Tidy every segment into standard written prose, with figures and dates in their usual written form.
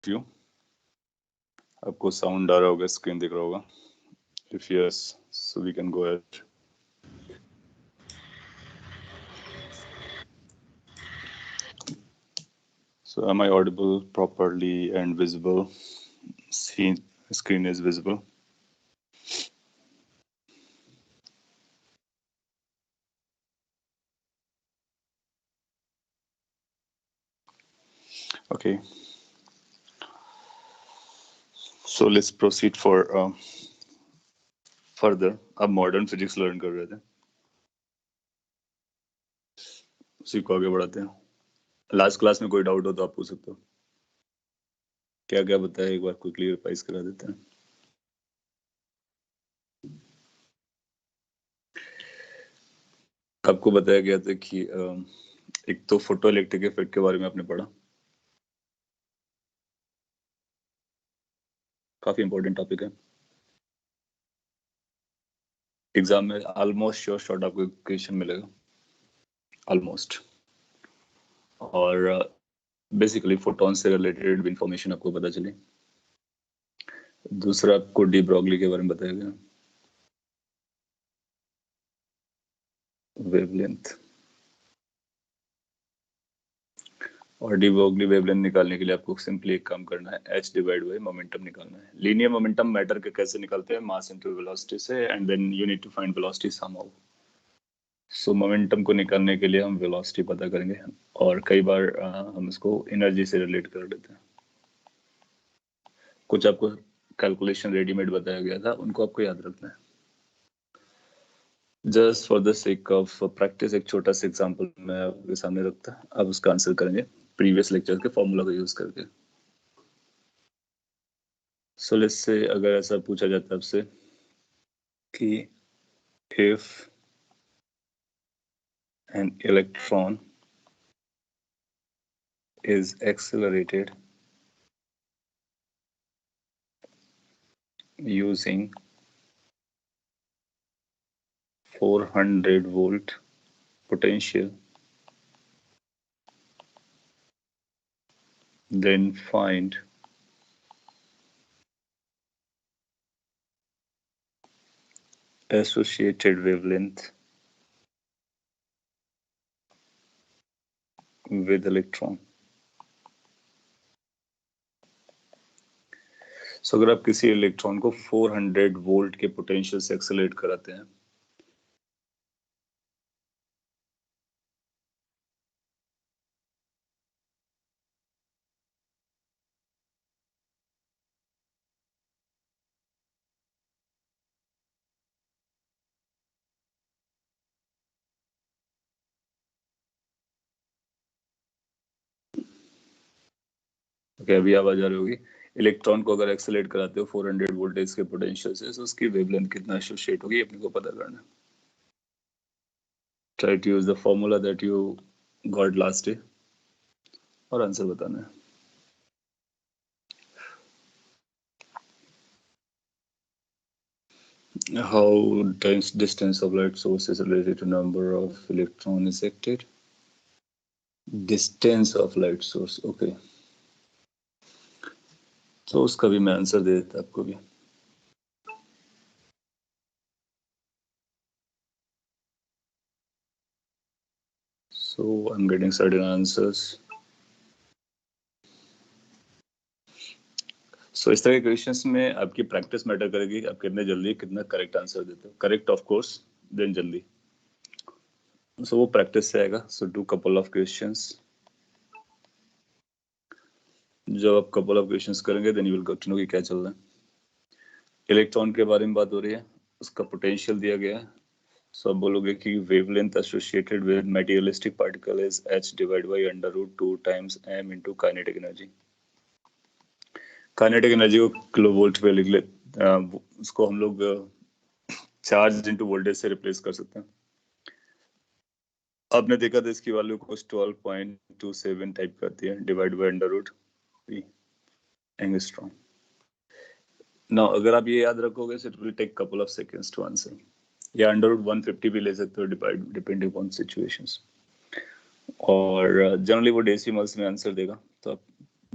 You आपको sound आ रहा होगा, स्क्रीन दिख रहा होगा. If yes, so we can go ahead. So am I audible properly and visible? Screen is visible. Okay. So let's proceed for further. अब modern physics learn कर रहे थे, उसी को आगे बढ़ाते हैं. लास्ट क्लास में कोई डाउट हो तो आप पूछ सकते हो. क्या क्या बताया एक बार क्विकली रिवाइज करा देते हैं. आपको बताया गया था कि एक तो फोटो इलेक्ट्रिक इफेक्ट के बारे में आपने पढ़ा. काफी इंपॉर्टेंट टॉपिक है. एग्जाम में ऑलमोस्ट श्योर शॉट आपको क्वेश्चन मिलेगा, ऑलमोस्ट. और बेसिकली फोटॉन से रिलेटेड इंफॉर्मेशन आपको पता चली. दूसरा आपको डी ब्रॉगली के बारे में बताया गया, वेवलेंथ. और डी ब्रॉगली वेवलेंथ निकालने के लिए आपको सिंपली एक काम करना है, h डिवाइड बाय मोमेंटम निकालना है. लीनियर मोमेंटम मैटर के कैसे निकालते हैं, मास इनटू वेलोसिटी से, and then you need to find velocity somehow. So momentum को निकालने के लिए हम वेलोसिटी पता करेंगे, और कई बार हम इसको एनर्जी से रिलेट कर देते हैं. कुछ आपको कैलकुलेशन रेडीमेड बताया गया था, उनको आपको याद रखना है. Just for the sake of practice एक छोटा सा एग्जांपल मैं आपके सामने रखता, आप उसका आंसर करेंगे प्रीवियस लेक्चर के फॉर्मूला को यूज करके. सो लेट्स से अगर ऐसा पूछा जाता है आपसे कि if an electron is accelerated using 400 volt potential, then find associated wavelength with electron. So अगर आप किसी इलेक्ट्रॉन को 400 वोल्ट के पोटेंशियल से एक्सेलरेट कराते हैं, ओके अभी आवाज आ रही होगी. इलेक्ट्रॉन को अगर एक्सेलरेट कराते हो 400 वोल्टेज के पोटेंशियल से, तो उसकी वेवलेंथ कितना एसोसिएट होगी अपने को पता करना है. Try to use the formula that you got last day और आंसर बताना है. How distance of light source is related to number of electron ejected? Distance of light source, okay. तो उसका भी मैं आंसर दे देता आपको भी. So I'm getting certain answers. So इस तरह के क्वेश्चंस में आपकी प्रैक्टिस मैटर करेगी, आप कितने जल्दी कितना करेक्ट आंसर देते हो. करेक्ट ऑफ कोर्स, देन जल्दी. So वो प्रैक्टिस से आएगा. So do couple of questions. जब आप couple of questions करेंगे then you will get to know कि क्या चल रहा है. इलेक्ट्रॉन के बारे में बात हो रही है, उसका पोटेंशियल दिया गया है. सो आप बोलोगे कि wavelength associated with materialistic particle is h divide by √2 times m into kinetic energy. Kinetic energy को किलो वोल्ट पे लिख ले, उसको हम लोग चार्ज इनटू वोल्टेज से रिप्लेस कर सकते हैं. आपने देखा था इसकी वैल्यू को 12.27 टाइप करती है, डिवाइड बाय √3 एंगस्ट्रॉम. नाउ अगर आप ये याद रखोगे so it will take couple of seconds to answer. या √150 भी ले सकते हो, डिपेंडिंग ऑन सिचुएशंस. और जनरली वो डेसिमल्स में आंसर देगा, तो आप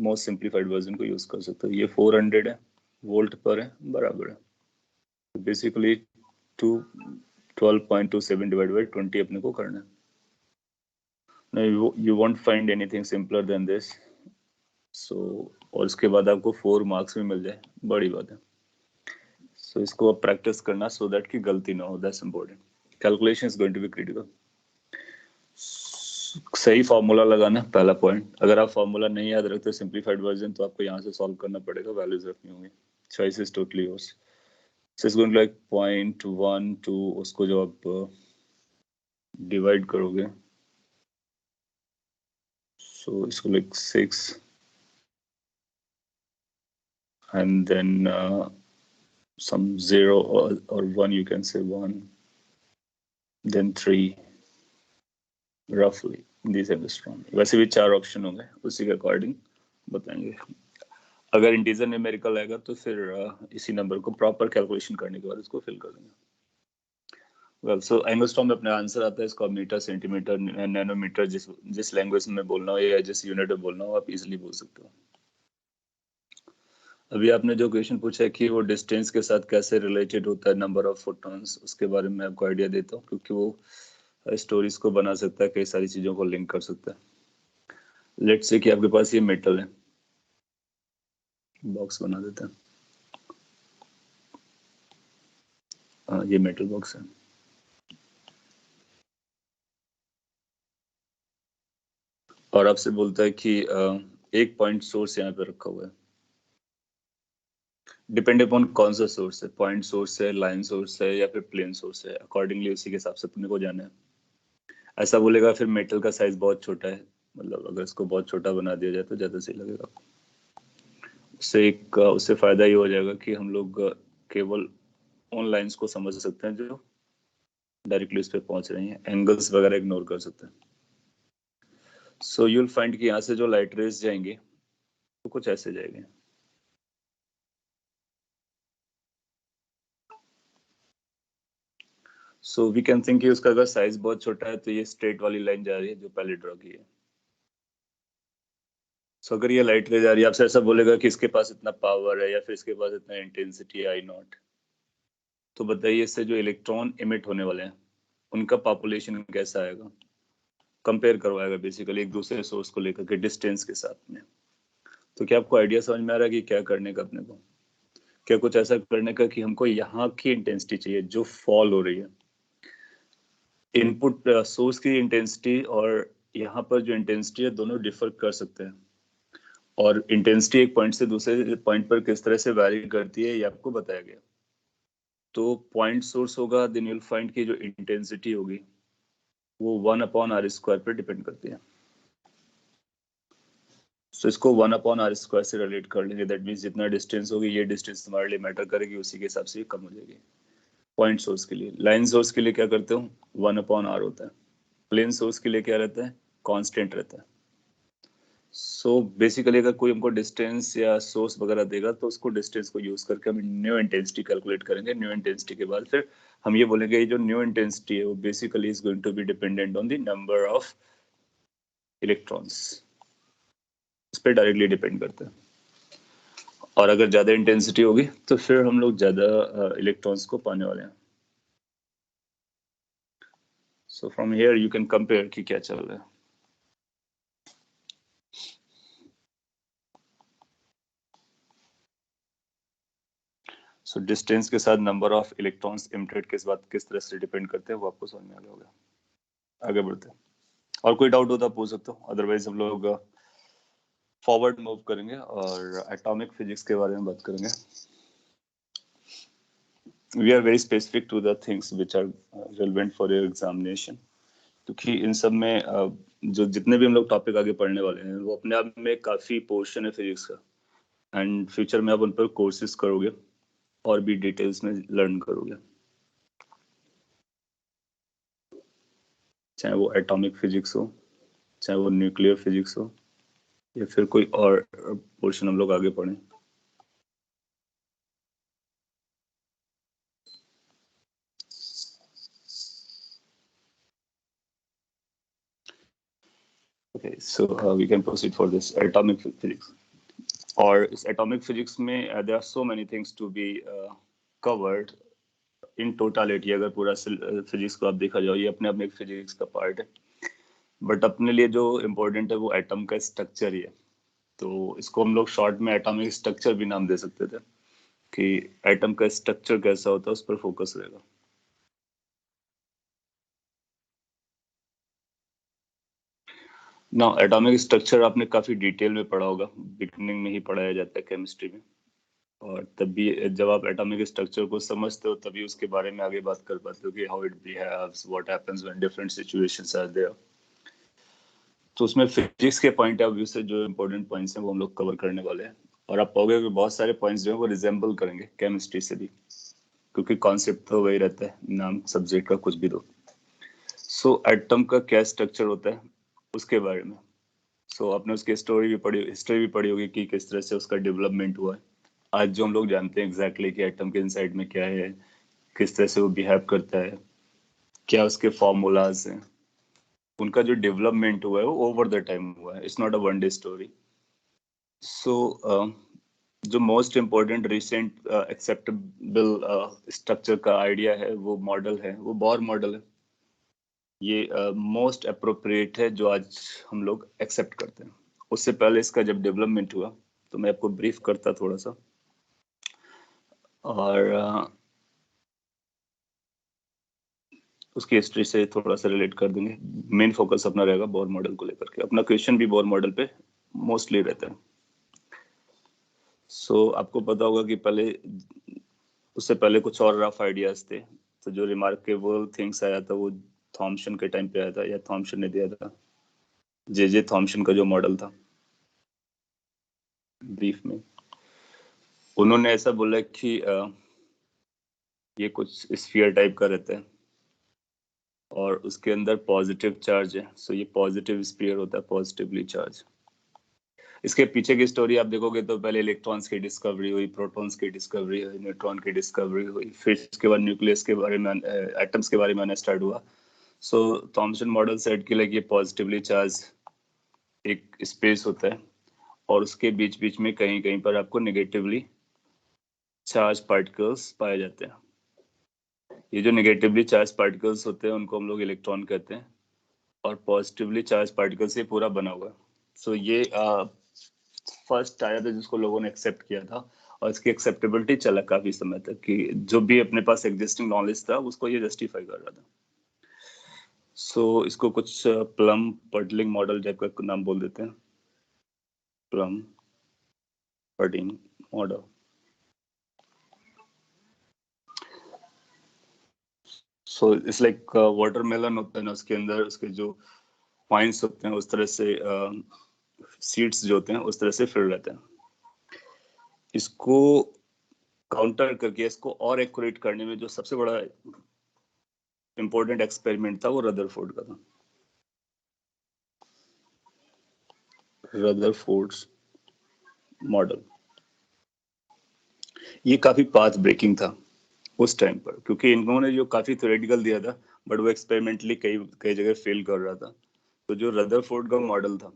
मोस्ट सिंप्लीफाइड वर्जन को यूज कर सकते हो। ये 400 है, वोल्ट पर है, बराबर है। बेसिकली 12.27 डिवाइड बाई 20 अपने को करना है। You won't find anything simpler than this. So, और उसके बाद आपको 4 मार्क्स भी मिल जाए, बड़ी बात है। So इसको आप प्रैक्टिस करना so that कि गलती ना हो, that's important. Calculation is going to be critical. सही फॉर्मूला लगाना पहला पॉइंट। अगर आप फॉर्मूला नहीं याद रखते सिंप्लीफाइड वर्जन, तो आपको यहाँ से सॉल्व करना पड़ेगा, वैल्यूज रखनी होंगी। Choice is totally yours. So it's going to like 0.12, उसको जो आप डिवाइड करोगे, so इसको like 6 and then some 0 or 1, you can say 1, then 3, roughly these are the strong। वैसे भी 4 ऑप्शन होंगे, उसी के अकॉर्डिंग बताएंगे। अगर इंटीजर न्यूमेरिकल आएगा तो फिर इसी नंबर को प्रॉपर कैलकुलेशन करने के बाद इसको फिल कर देंगे। वेल, सो एंगस्ट्रॉम में अपना आंसर आता है, इसको मीटर, सेंटीमीटर, नैनोमीटर, जिस लैंग्वेज में बोलना हो या जिस यूनिट में बोलना हो आप इजीली बोल सकते हो। अभी आपने जो क्वेश्चन पूछा है कि वो डिस्टेंस के साथ कैसे रिलेटेड होता है नंबर ऑफ फोटॉन्स, उसके बारे में आपको आइडिया देता हूँ, क्योंकि वो स्टोरीज को बना सकता है, कई सारी चीजों को लिंक कर सकता है। लेट्स से कि आपके पास ये मेटल है, बॉक्स बना देते हैं। ये मेटल बॉक्स है, और आपसे बोलता है कि एक पॉइंट सोर्स यहाँ पे रखा हुआ है। डिपेंड अपॉन कौन सा सोर्स है, पॉइंट सोर्स है, लाइन सोर्स है, या फिर प्लेन सोर्स है, अकॉर्डिंगली उसी के हिसाब से अपने को जाना है। ऐसा बोलेगा फिर मेटल का साइज बहुत छोटा है, मतलब अगर इसको बहुत छोटा बना दिया जाए तो ज्यादा सही लगेगा। उससे फायदा ये हो जाएगा कि हम लोग केवल उन लाइंस को समझ सकते हैं जो डायरेक्टली उस पर पहुंच रही हैं, एंगल्स वगैरह इग्नोर कर सकते हैं। सो यूल फाइंड कि यहाँ से जो लाइट रेज जाएंगे तो कुछ ऐसे जाएंगे। सो वी कैन थिंक कि उसका अगर साइज बहुत छोटा है तो ये स्ट्रेट वाली लाइन जा रही है जो पहले ड्रॉ की है। सो अगर ये लाइट रेज आ रही है, आपसे ऐसा बोलेगा कि इसके पास इतना पावर है या फिर इसके पास इतना इंटेंसिटी है आई नॉट, तो बताइए इससे जो इलेक्ट्रॉन इमिट होने वाले हैं उनका पॉपुलेशन कैसा आएगा, कंपेयर करवाएगा बेसिकली एक दूसरे सोर्स को लेकर के डिस्टेंस के साथ में। तो क्या आपको आइडिया समझ में आ रहा है कि क्या करने का अपने को? क्या कुछ ऐसा करने का कि हमको यहाँ की इंटेंसिटी चाहिए जो फॉल हो रही है, इनपुट सोर्स की इंटेंसिटी और यहाँ पर जो इंटेंसिटी है दोनों डिफर कर सकते हैं, और इंटेंसिटी एक पॉइंट से दूसरे पॉइंट पर किस तरह से वैरी करती है ये आपको बताया गया। तो पॉइंट सोर्स होगा, देन यूल फाइंड की जो इंटेंसिटी होगी वो 1/r² पर डिपेंड करती है। तो इसको 1/r² से रिलेट कर लेंगे, दैट मीन्स जितना डिस्टेंस होगी ये डिस्टेंस तुम्हारे लिए मैटर करेगी, उसी के हिसाब से ये कम हो जाएगी। पॉइंट सोर्स के लिए, लाइन सोर्स के लिए क्या करते हो, 1/r होता है। प्लेन सोर्स के लिए क्या रहता है, कांस्टेंट रहता है। सो बेसिकली अगर कोई हमको डिस्टेंस या सोर्स वगैरह देगा तो उसको डिस्टेंस को यूज करके हम न्यू इंटेंसिटी कैलकुलेट करेंगे। न्यू इंटेंसिटी के बाद फिर हम ये बोलेंगे ये जो न्यू इंटेंसिटी है वो basically is going to be dependent on the number of electrons, इस पर डायरेक्टली डिपेंड करता है। और अगर ज्यादा इंटेंसिटी होगी तो फिर हम लोग ज्यादा इलेक्ट्रॉन्स को पाने वाले हैं। So from here you can compare कि क्या चल रहा है। सो डिस्टेंस के साथ नंबर ऑफ इलेक्ट्रॉन्स इमिटेड किस तरह से डिपेंड करते हैं वो आपको समझ में आ गया होगा। आगे बढ़ते हैं, और कोई डाउट हो तो आप पूछ सकते हो, अदरवाइज हम लोग फॉरवर्ड मूव करेंगे और एटॉमिक फिजिक्स के बारे में बात करेंगे। We are very specific to the things which are relevant for your examination, क्योंकि इन सब में जो जितने भी हम लोग टॉपिक आगे पढ़ने वाले हैं वो अपने आप में काफी पोर्शन है फिजिक्स का, एंड फ्यूचर में आप उन पर कोर्सेज करोगे और भी डिटेल्स में लर्न करोगे, चाहे वो एटॉमिक फिजिक्स हो, चाहे वो न्यूक्लियर फिजिक्स हो, या फिर कोई और पोर्शन हम लोग आगे पढ़ें। Okay, so we can proceed for this atomic physics. और इस एटॉमिक फिजिक्स में there are so many things to be covered in totality. अगर पूरा फिजिक्स को आप देखा जाओ, ये अपने आप में एक फिजिक्स का पार्ट है, बट अपने लिए जो इम्पोर्टेंट है वो एटम का स्ट्रक्चर ही है। तो इसको हम लोग शॉर्ट में एटॉमिक स्ट्रक्चर भी नाम दे सकते थे, कि एटम का स्ट्रक्चर कैसा होता है उस पर फोकस रहेगा। ना एटॉमिक स्ट्रक्चर आपने काफी डिटेल में पढ़ा होगा, बिगिनिंग में ही पढ़ाया जाता है केमिस्ट्री में, और तभी जब आप एटॉमिक स्ट्रक्चर को समझते हो तभी उसके बारे में आगे बात कर पाते हो कि how it behaves, what happens when different situations are there. तो उसमें फिजिक्स के पॉइंट ऑफ व्यू से जो इम्पोर्टेंट पॉइंट्स हैं वो हम लोग कवर करने वाले हैं, और आप पाओगे कि बहुत सारे पॉइंट्स जो है वो रिजेंबल करेंगे केमिस्ट्री से भी, क्योंकि कॉन्सेप्ट तो वही रहता है, नाम सब्जेक्ट का कुछ भी दो। सो एटम का क्या स्ट्रक्चर होता है उसके बारे में। आपने उसकी स्टोरी भी पढ़ी, हिस्ट्री भी पढ़ी होगी कि किस तरह से उसका डेवलपमेंट हुआ है। आज जो हम लोग जानते हैं एग्जैक्टली कि एटम के इनसाइड में क्या है, किस तरह से वो बिहेव करता है, क्या उसके फॉर्मूलाज हैं, उनका जो डेवलपमेंट हुआ है वो ओवर द टाइम हुआ है, it's not a one day story. So जो most important recent acceptable structure का आइडिया है, वो मॉडल है, वो बोर मॉडल है। ये मोस्ट अप्रोप्रिएट है जो आज हम लोग एक्सेप्ट करते हैं। उससे पहले इसका जब डेवलपमेंट हुआ तो मैं आपको ब्रीफ करता थोड़ा सा, और उसकी हिस्ट्री से थोड़ा सा रिलेट कर देंगे। मेन फोकस अपना रहेगा बोर मॉडल को लेकर के, अपना क्वेश्चन भी बोर मॉडल पे मोस्टली रहता है। आपको पता होगा कि पहले, उससे पहले कुछ और रफ आइडियाज थे। तो जो रिमार्केबल थिंग्स आया था वो थॉमसन के टाइम पे आया था, या थॉमसन ने दिया था, जे थॉमसन का जो मॉडल था। ब्रीफ में उन्होंने ऐसा बोला कि ये कुछ स्फीयर टाइप का रहता है और उसके अंदर पॉजिटिव चार्ज है, सो ये पॉजिटिव स्फीयर होता है, पॉजिटिवली चार्ज। इसके पीछे की स्टोरी आप देखोगे तो पहले इलेक्ट्रॉन्स की डिस्कवरी हुई, प्रोटॉन्स की डिस्कवरी हुई, न्यूट्रॉन की डिस्कवरी हुई, फिर इसके बाद न्यूक्लियस के बारे में, एटम्स के बारे में आना स्टार्ट हुआ। थॉमसन मॉडल सेट के लिए पॉजिटिवली चार्ज एक स्पेस होता है, और उसके बीच बीच में कहीं कहीं पर आपको नेगेटिवली चार्ज पार्टिकल्स पाए जाते हैं। ये जो नेगेटिवली चार्ज पार्टिकल्स होते हैं उनको हम लोग इलेक्ट्रॉन कहते हैं, और पॉजिटिवली चार्ज पार्टिकल से पूरा बना हुआ है। ये फर्स्ट आया था जिसको लोगों ने एक्सेप्ट किया था, और इसकी एक्सेप्टेबिलिटी चला काफी समय तक कि जो भी अपने पास एग्जिस्टिंग नॉलेज था उसको ये जस्टिफाई कर रहा था। इसको कुछ प्लम पडलिंग मॉडल टाइप का नाम बोल देते हैं, plum pudding model. It's like watermelon होता है ना, उसके अंदर उसके जो पॉइंट्स होते हैं उस तरह से सीड्स जो होते हैं उस तरह से फिल रहते हैं। इसको काउंटर करके, इसको और एक्यूरेट करने में जो सबसे बड़ा इंपॉर्टेंट एक्सपेरिमेंट था वो रदरफोर्ड का था। रदरफोर्ड्स मॉडल ये काफी पाथ ब्रेकिंग था उस टाइम पर, क्योंकि इन्होंने जो काफी थ्योरेटिकल दिया था बट वो एक्सपेरिमेंटली कई कई जगह फेल कर रहा था। तो जो रदरफोर्ड का मॉडल था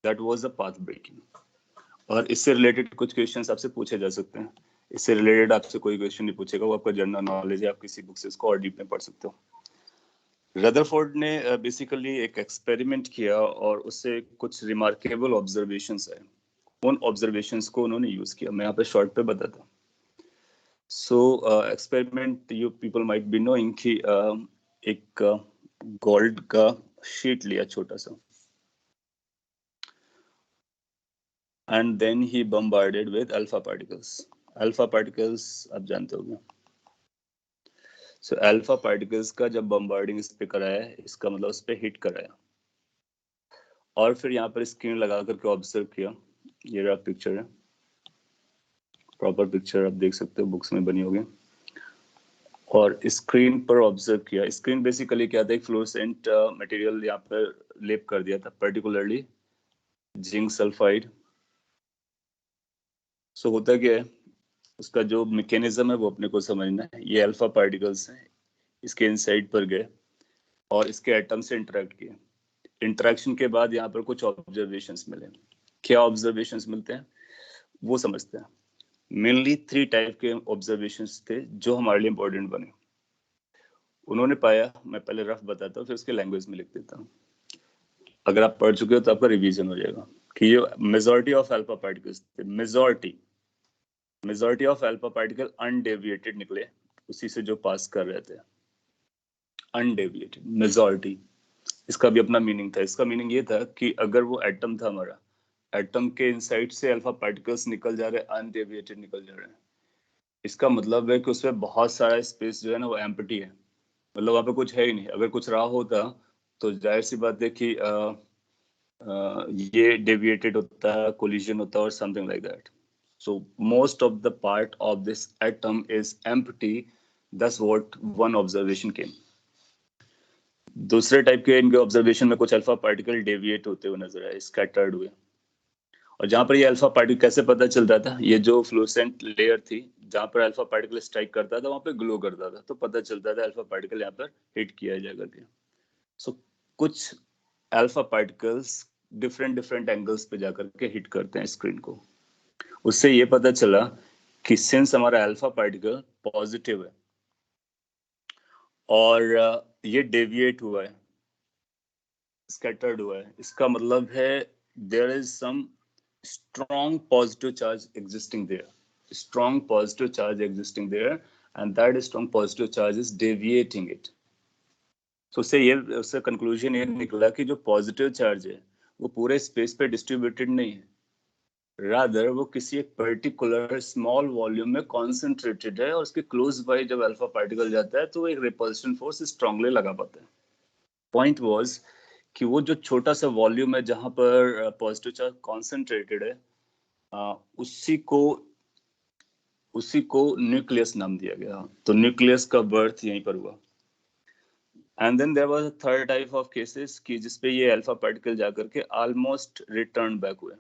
that was the path breaking. और इससे रिलेटेड कुछ क्वेश्चंस आपसे पूछे जा सकते हैं। इससे रिलेटेड आपसे कोई क्वेश्चन नहीं पूछेगा, वो आपका जनरल नॉलेज है, आप किसी बुक से इसको और डीप में पढ़ सकते हो। रदरफोर्ड ने बेसिकली एक एक्सपेरिमेंट किया और उससे कुछ रिमार्केबल ऑब्जर्वेशंस आए। उन ऑब्जर्वेशंस को उन्होंने यूज किया, मैं यहाँ पे शॉर्ट पे बताता हूँ। Experiment you people might be knowing कि एक गोल्ड का शीट लिया छोटा सा, and then he bombarded with alpha particles. Alpha particles आप जानते होंगे। अल्फा पार्टिकल्स का जब बम्बार्डिंग इस पे कराया, इसका मतलब उस पे हिट कराया, और फिर यहाँ पर स्क्रीन लगा करके ऑब्जर्व किया। ये रहा पिक्चर है, प्रॉपर पिक्चर आप देख सकते हो, बुक्स में बनी होगी। और स्क्रीन पर ऑब्जर्व किया। स्क्रीन बेसिकली क्या था, एक फ्लोरोसेंट मटेरियल यहाँ पर लेप कर दिया था, पर्टिकुलरली जिंक सल्फाइड। होता क्या है, उसका जो मैकेनिज्म है वो अपने को समझना है। ये अल्फा पार्टिकल्स हैं, इसके इनसाइड पर गए और इसके एटम से इंटरेक्ट किए। इंटरेक्शन के बाद यहाँ पर कुछ ऑब्जर्वेशंस मिले। क्या ऑब्जर्वेशंस मिलते हैं, वो समझते हैं। मेनली 3 टाइप के ऑब्जर्वेशंस थे जो हमारे लिए इंपॉर्टेंट बने। उन्होंने पाया, मैं पहले रफ बताता हूँ फिर उसके लैंग्वेज में लिख देता हूँ। अगर आप पढ़ चुके हो तो आपका रिवीजन हो जाएगा कि ये मेजॉरिटी ऑफ अल्फा पार्टिकल्स थे। Majority of alpha particle undeviated निकले, उसी से जो पास कर रहे थे। अनडेविएटेड मेजॉरिटी, इसका भी अपना मीनिंग था। इसका मीनिंग ये था कि अगर वो एटम था हमारा, एटम के इनसाइड से अल्फा पार्टिकल्स निकल जा रहे हैं, अनडेविएटेड निकल जा रहे हैं, इसका मतलब है कि उसमें बहुत सारा स्पेस जो है ना वो एम्प्टी है, मतलब वहाँ पे कुछ है ही नहीं। अगर कुछ रहा होता तो जाहिर सी बात है कि ये डेविएटेड होता है, कोलिजन होता है और something like that. So most of the part of this atom is empty, that's what one observation came. दूसरे टाइप के इनके ऑब्जर्वेशन में कुछ अल्फा पार्टिकल डेविएट होते हुए नजर आए, स्कैटर्ड हुए। और जहां पर ये अल्फा पार्टिकल कैसे पता चलता था, ये जो फ्लोरेसेंट लेयर थी जहां पर अल्फा पार्टिकल स्ट्राइक करता था वहां पे ग्लो करता था, तो पता चलता था अल्फा पार्टिकल यहाँ पर हिट किया जा करके। सो कुछ alpha particles different different angles पे जाकर के हिट करते हैं स्क्रीन को। उससे ये पता चला कि सिंस हमारा अल्फा पार्टिकल पॉजिटिव है और ये डेविएट हुआ है, स्कैटर्ड हुआ है, इसका मतलब है there is some strong positive charge existing there, strong positive charge existing there, and that strong positive charge is deviating it. So उससे कंक्लूजन ये निकला कि जो पॉजिटिव चार्ज है वो पूरे स्पेस पे डिस्ट्रीब्यूटेड नहीं है, रादर वो किसी एक पर्टिकुलर स्मॉल वॉल्यूम में कॉन्सेंट्रेटेड है, और उसके क्लोज बाय जब अल्फा पार्टिकल जाता है तो एक रिपल्शन फोर्स स्ट्रांगली लगा पाता है। पॉइंट वाज कि वो जो छोटा सा वॉल्यूम है जहां पर पॉजिटिव चार्ज कॉन्सेंट्रेटेड है, उसी को न्यूक्लियस नाम दिया गया। तो न्यूक्लियस का बर्थ यहीं पर हुआ। And then there was a third type of cases कि जिसपे ये अल्फा पार्टिकल जाकर के ऑलमोस्ट रिटर्न बैक हुए।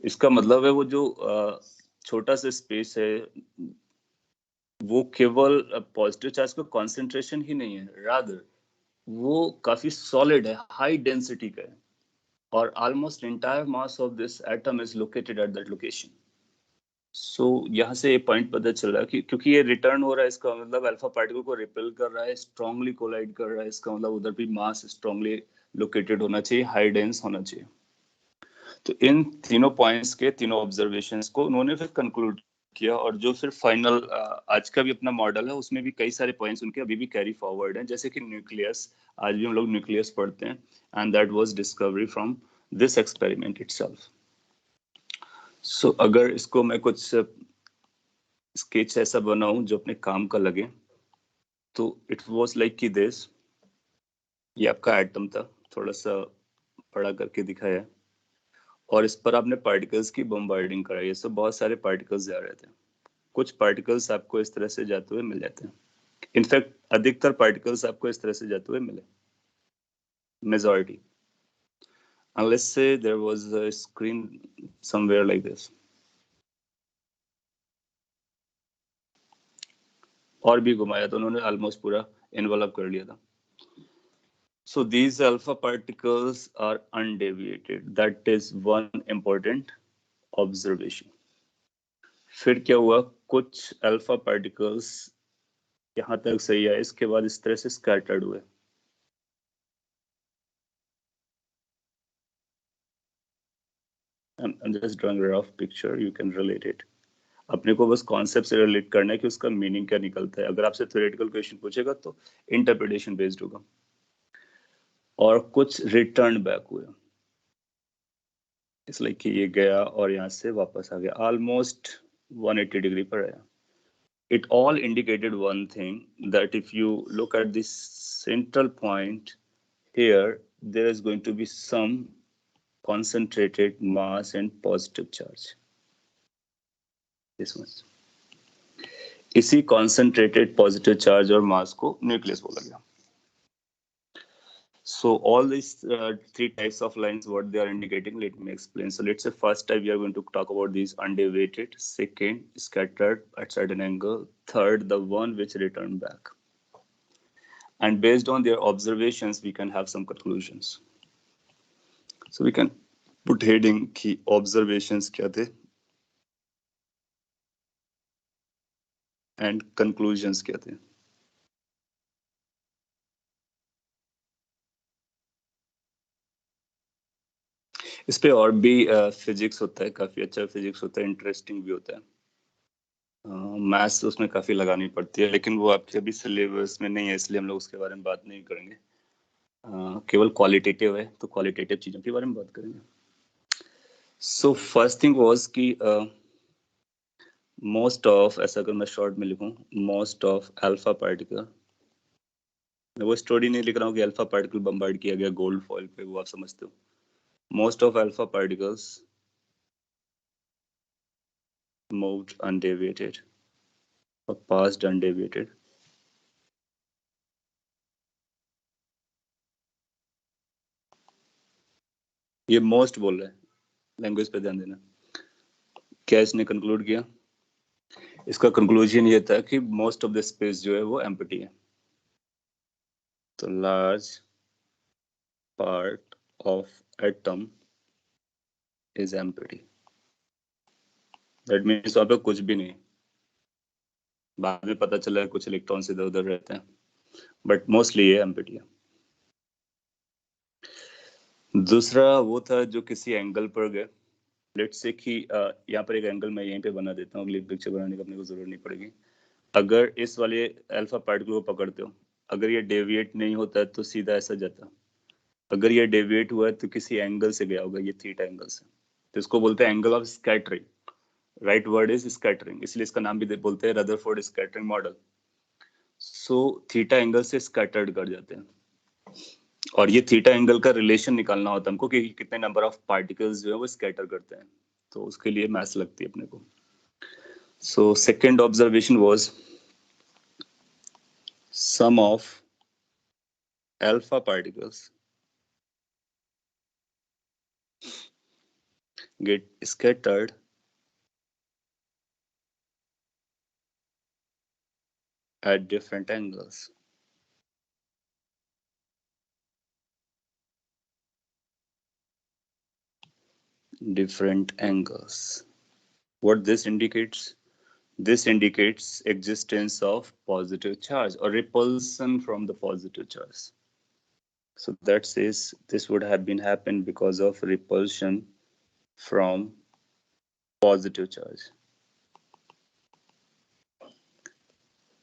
इसका मतलब है वो जो छोटा सा स्पेस है वो केवल पॉजिटिव चार्ज का कॉन्सेंट्रेशन ही नहीं है, रादर वो काफी सॉलिड है, हाई डेंसिटी का है, और almost entire mass of this atom is located at that location. So यहाँ से ये पॉइंट पता चल रहा है कि क्योंकि ये रिटर्न हो रहा है, इसका मतलब अल्फा पार्टिकल को रिपेल कर रहा है, स्ट्रांगली कोलाइड कर रहा है, इसका मतलब उधर भी मास स्ट्रांगली लोकेटेड होना चाहिए, हाई डेंस होना चाहिए। तो इन तीनों पॉइंट्स के तीनों ऑब्जर्वेशंस को उन्होंने फिर कंक्लूड किया, और जो फिर फाइनल आज का भी अपना मॉडल है उसमें भी कई सारे पॉइंट्स उनके अभी भी कैरी फॉरवर्ड हैं, जैसे कि न्यूक्लियस। आज भी हम लोग न्यूक्लियस पढ़ते हैं, and that was discovery from this experiment itself. So अगर इसको मैं कुछ स्केच ऐसा बनाऊं जो अपने काम का लगे, तो इट वाज लाइक कि दिस, ये आपका एटम था, थोड़ा सा बड़ा करके दिखाया, और इस पर आपने पार्टिकल्स की बम्बार्डिंग कराई। सब बहुत सारे पार्टिकल्स जा रहे थे, कुछ पार्टिकल्स आपको इस तरह से जाते हुए मिल जाते हैं, इनफैक्ट अधिकतर पार्टिकल्स आपको इस तरह से जाते हुए मिले, majority, unless say there was a screen somewhere like this, और भी घुमाया तो उन्होंने ऑलमोस्ट पूरा एनवलप कर लिया था। So these alpha particles are undeviated. That is one important observation. फिर क्या हुआ, कुछ अल्फा पार्टिकल्स यहाँ तक सही है, इसके बाद इस तरह से स्कैटर्ड हुए। I'm just drawing a rough picture, you can relate it. अपने को बस कॉन्सेप्ट से रिलेट करना है कि उसका मीनिंग क्या निकलता है। अगर आपसे थ्योरेटिकल क्वेश्चन पूछेगा तो इंटरप्रिटेशन बेस्ड होगा। और कुछ रिटर्न बैक हुए, इसलिए कि ये गया और यहाँ से वापस आ गया, ऑलमोस्ट 180 डिग्री पर आया। It all indicated one thing, that if you look at this central point here, there is going to be some concentrated mass and positive charge. This much. इसी concentrated positive charge और mass को nucleus बोला गया. So all these three types of lines, what they are indicating, let me explain. So let's say first type we are going to talk about these undeviated, second scattered at certain angle, third the one which returned back. And based on their observations we can have some conclusions. So we can put heading की observations क्या थे and conclusions क्या थे। इस पे और भी physics होता है, काफी अच्छा फिजिक्स होता है, इंटरेस्टिंग भी होता है। मैथ्स उसमें काफी लगानी पड़ती है, लेकिन वो आपके अभी सिलेबस में नहीं है, इसलिए हम लोग उसके बारे में बात नहीं करेंगे। केवल क्वालिटेटिव है, तो क्वालिटेटिव चीजों के बारे में बात करेंगे। सो फर्स्ट थिंग वाज कि मोस्ट ऑफ, ऐसा अगर मैं शॉर्ट में लिखूं, मोस्ट ऑफ अल्फा पार्टिकल, मैं वो स्टोरी नहीं लिख रहा हूँ कि अल्फा पार्टिकल बम्बार्ड किया गया गोल्ड फॉइल पे, वो आप समझते हो। Most of alpha particles moved undeviated or passed undeviated. ये मोस्ट बोल रहा है, लैंग्वेज पे ध्यान देना। क्या इसने कंक्लूड किया? इसका कंक्लूजन ये था कि मोस्ट ऑफ द स्पेस जो है वो एम्प्टी है। तो large part of atom is empty, that means वहां पे कुछ भी नहीं। बाद में पता चला है कुछ इलेक्ट्रॉन्स इधर उधर रहते हैं, बट मोस्टली ये एम्प्टी है। दूसरा वो था जो किसी एंगल पर गए, लेट्स से कि यहाँ पर एक एंगल मैं यहीं पे बना देता हूँ, अगली पिक्चर बनाने की अपने को जरूरत नहीं पड़ेगी। अगर इस वाले अल्फा पार्टिकल को पकड़ते हो, अगर ये डेविएट नहीं होता है तो सीधा ऐसा जाता, अगर ये डेविएट हुआ है तो किसी एंगल से गया होगा, ये थीटा एंगल से, तो इसको बोलते हैं angle of scattering. Right word is scattering, इसलिए इसका नाम भी बोलते हैं Rutherford scattering model. So theta angle से स्कैटर्ड कर जाते हैं, और ये थीटा एंगल का रिलेशन निकालना होता है हमको कि कितने नंबर ऑफ पार्टिकल्स जो है वो स्कैटर करते हैं, तो उसके लिए मैथ्स लगती है अपने को। So second observation was some of alpha particles get scattered at different angles. Different angles. What this indicates? This indicates existence of positive charge or repulsion from the positive charge. So that says this would have been happened because of repulsion from positive charge.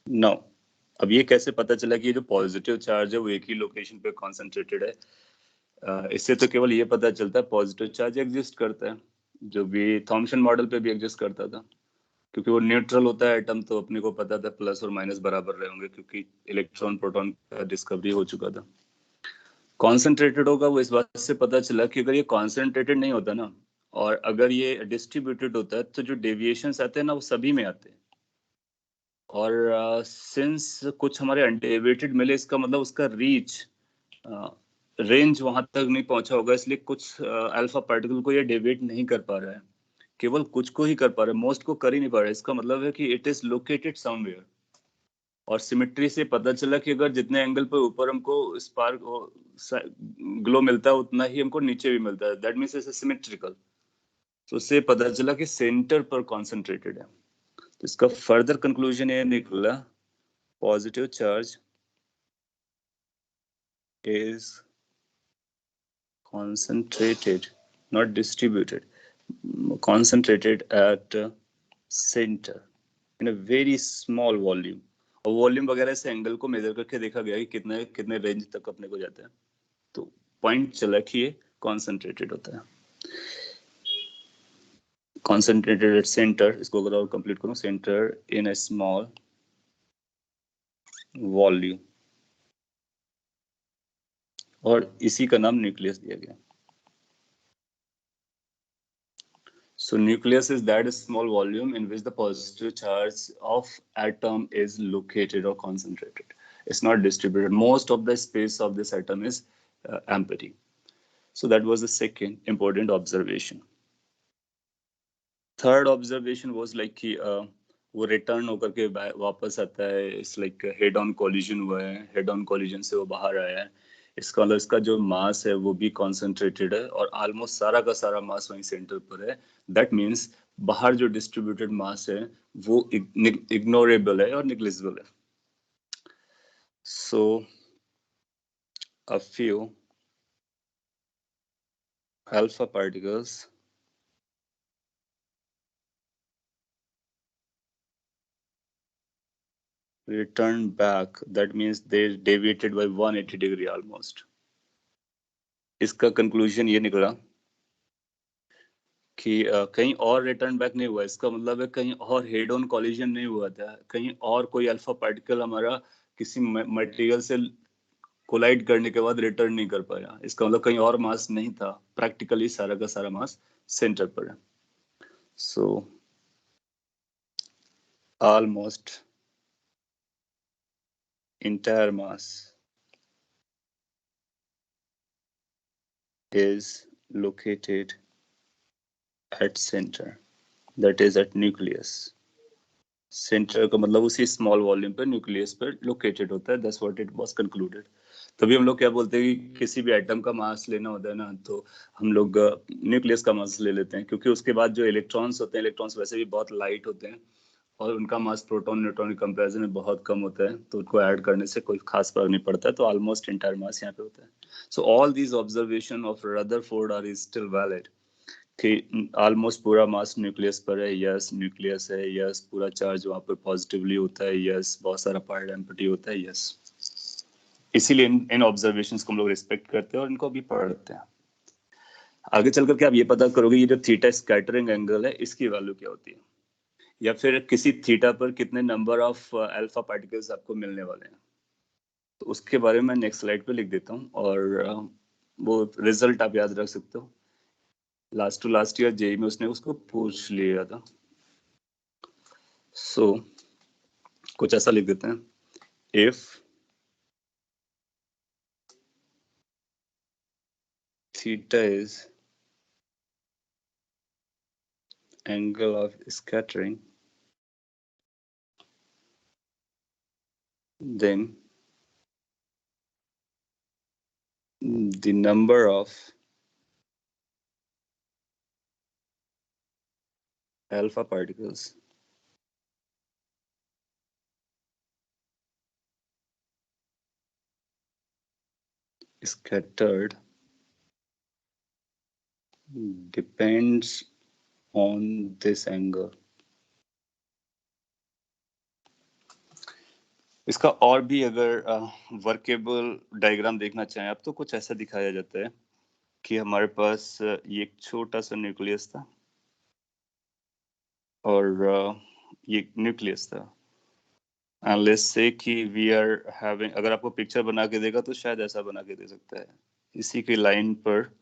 Now, अब ये कैसे पता चला कि ये जो positive charge है वो एक ही लोकेशन पे कॉन्सेंट्रेटेड है? इससे तो केवल ये पता चलता है पॉजिटिव चार्ज एग्जिस्ट करता है, जो भी थॉमसन मॉडल पे भी एग्जिस्ट करता था, क्योंकि वो न्यूट्रल होता है एटम, तो अपने को पता था प्लस और माइनस बराबर रहे होंगे, क्योंकि इलेक्ट्रॉन प्रोटॉन का डिस्कवरी हो चुका था। कॉन्सेंट्रेटेड होगा वो इस बात से पता चला कि अगर ये कॉन्सेंट्रेटेड नहीं होता ना, और अगर ये डिस्ट्रीब्यूटेड होता है, तो जो डेविएशंस आते हैं ना वो सभी में आते हैं, और सिंस कुछ हमारे अनडेविएटेड मिले, इसका मतलब उसका रीच रेंज वहां तक नहीं पहुंचा होगा, इसलिए कुछ अल्फा पार्टिकल को ये डेविएट नहीं कर पा रहा है, केवल कुछ को ही कर पा रहा है, मोस्ट को कर ही नहीं पा रहा है। इसका मतलब है कि इट इज लोकेटेड समवेयर। और सिमेट्री से पता चला कि अगर जितने एंगल पर ऊपर हमको स्पार्क ग्लो मिलता है, उतना ही हमको नीचे भी मिलता है, दैट मींस इट्स सिमेट्रिकल। तो उससे पता चला कि सेंटर पर कॉन्सेंट्रेटेड है। तो इसका फर्दर कंक्लूजन ये निकला, positive charge is concentrated, not distributed, concentrated at center in a very small volume। और वॉल्यूम वगैरह से एंगल को मेजर करके देखा गया कि कितने कितने रेंज तक अपने को जाता है, तो पॉइंट चला कि ये कॉन्सेंट्रेटेड होता है। कॉन्सेंट्रेटेड एट सेंटर, इसको अगर और कंप्लीट करूं, centre in a small volume, और इसी का नाम न्यूक्लियस दिया गया। So nucleus is that small volume in which the positive charge of atom is located or concentrated. It's not distributed. Most of the space of this atom is empty. So that was the second important observation. Third observation was like कि वो return होकर के वापस आता है, it's like head on collision हुआ है, head on collision से वो बाहर आया है, इसका मतलब इसका जो मास है वो भी कॉन्सेंट्रेटेड है और ऑलमोस्ट सारा का सारा मास वहीं सेंटर पर है. दैट मीन्स बाहर जो डिस्ट्रीब्यूटेड मास है वो इग्नोरेबल है और निग्लिजिबल है. सो a few alpha particles return back. That means they deviated by 180 degree almost. इसका कंक्लूजन ये निकला कि कहीं और रिटर्न बैक नहीं हुआ. इसका मतलब है कहीं और हेड ऑन कॉलिजन नहीं हुआ था, कहीं और कोई अल्फा पार्टिकल हमारा किसी मटेरियल से कोलाइड करने के बाद रिटर्न नहीं कर पाया. इसका मतलब कहीं और मास नहीं था, प्रैक्टिकली सारा का सारा मास सेंटर पर है. So almost entire mass is located at center, that is at nucleus. Centre का मतलब उसी स्मॉल वॉल्यूम पर न्यूक्लियस पर लोकेटेड होता है. That's what it was concluded. तभी हम लोग क्या बोलते हैं कि किसी भी एटम का मास लेना होता है ना, तो हम लोग न्यूक्लियस का मास ले लेते हैं, क्योंकि उसके बाद जो इलेक्ट्रॉन्स होते हैं, इलेक्ट्रॉन्स वैसे भी बहुत लाइट होते हैं और उनका मास प्रोटॉन न्यूट्रॉन के कंपैरिजन में बहुत कम होता है, तो उनको ऐड करने से कोई खास फर्क नहीं पड़ता है. तो ऑलमोस्ट इंटायर मास यहाँ पे होता है. So all these observation of Rutherford are still valid कि ऑलमोस्ट पूरा मास न्यूक्लियस पर है. यस न्यूक्लियस है. यस पूरा चार्ज वहाँ पर पॉजिटिवली होता है. यस बहुत सारा पार्ट एम्प्टी होता है. यस इसीलिए इन ऑब्जर्वेशंस को हम लोग रिस्पेक्ट करते हैं और इनको भी पढ़ते हैं. आगे चल करके आप ये पता करोगे ये जो थीटा स्कैटरिंग एंगल है इसकी वैल्यू क्या होती है, या फिर किसी थीटा पर कितने नंबर ऑफ अल्फा पार्टिकल्स आपको मिलने वाले हैं. तो उसके बारे में नेक्स्ट स्लाइड पे लिख देता हूँ और वो रिजल्ट आप याद रख सकते हो. Last to last year JEE में उसने उसको पूछ लिया था. सो कुछ ऐसा लिख देते हैं. If theta is angle of scattering, then the number of alpha particles scattered depends on this angle. इसका और भी अगर वर्केबल डायग्राम देखना चाहें आप, तो कुछ ऐसा दिखाया जाता है कि हमारे पास ये एक छोटा सा न्यूक्लियस था और ये न्यूक्लियस था. एंड लेट्स से कि वी आर हैविंग, अगर आपको पिक्चर बना के देगा तो शायद ऐसा बना के दे सकता है. इसी की लाइन पर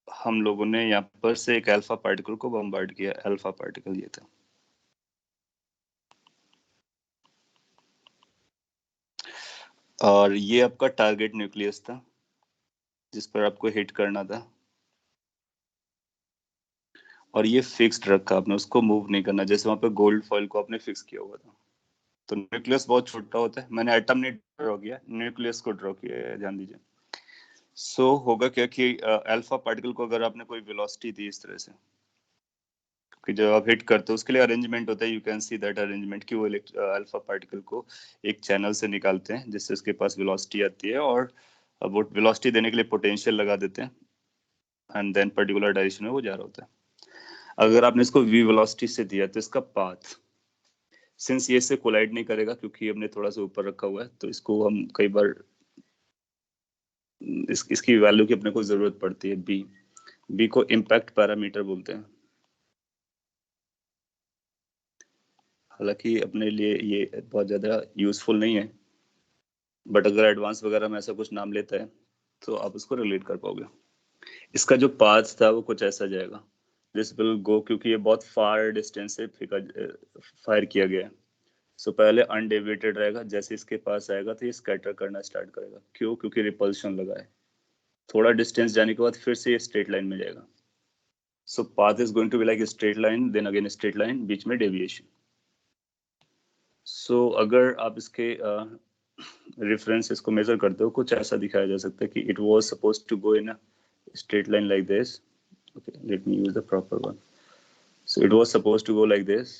हम लोगों ने यहाँ पर से एक अल्फा पार्टिकल को बम्बार्ड किया. अल्फा पार्टिकल ये था. और ये आपका टारगेट न्यूक्लियस था जिस पर आपको हिट करना था. और ये फिक्स्ड रखा आपने, उसको मूव नहीं करना, जैसे वहां पे गोल्ड फॉइल को आपने फिक्स किया हुआ था. तो न्यूक्लियस बहुत छोटा होता है. मैंने एटम नहीं ड्रॉ किया, न्यूक्लियस को ड्रॉ किया है, ध्यान दीजिए. सो होगा क्या कि अल्फा पार्टिकल को अगर आपने कोई वेलोसिटी दी इस तरह से कि जब आप हिट करते हो, उसके लिए अरेंजमेंट होता है. You can see that arrangement कि वो अल्फा पार्टिकल को एक चैनल से निकालते हैं जिससे उसके पास वेलोसिटी आती है और वो वेलोसिटी देने के लिए पोटेंशियल लगा देते हैं एंड देन पर्टिकुलर डायरेक्शन में वो जा रहा होता है. अगर आपने इसको v वेलोसिटी से दिया तो इसका पाथ, सिंस ये इससे कोलाइड नहीं करेगा क्योंकि हमने थोड़ा सा ऊपर रखा हुआ है, तो इसको हम कई बार इसकी वैल्यू की अपने को जरूरत पड़ती है. बी को इम्पैक्ट पैरामीटर बोलते हैं. हालांकि अपने लिए ये बहुत ज़्यादा यूजफुल नहीं है, बट अगर एडवांस वगैरह में ऐसा कुछ नाम लेता है तो आप उसको रिलेट कर पाओगे. इसका जो पाथ था वो कुछ ऐसा जाएगा. दिस विल गो, क्योंकि ये बहुत फार डिस्टेंस से फायर किया गया है. सो पहले अनडेविएटेड रहेगा, जैसे इसके पास आएगा तो ये स्कैटर करना स्टार्ट करेगा. क्यों? क्योंकि रिपल्शन लगा है. थोड़ा डिस्टेंस जाने के बाद फिर से ये स्ट्रेट लाइन में जाएगा. So path is going to be like straight line, then again straight line, बीच में डेविएशन. सो अगर आप इसके रेफरेंस इसको मेजर करते हो कुछ ऐसा दिखाया जा सकता है कि it was supposed to go in a straight line like this. Okay, let me use the proper one. So it was supposed to go like this.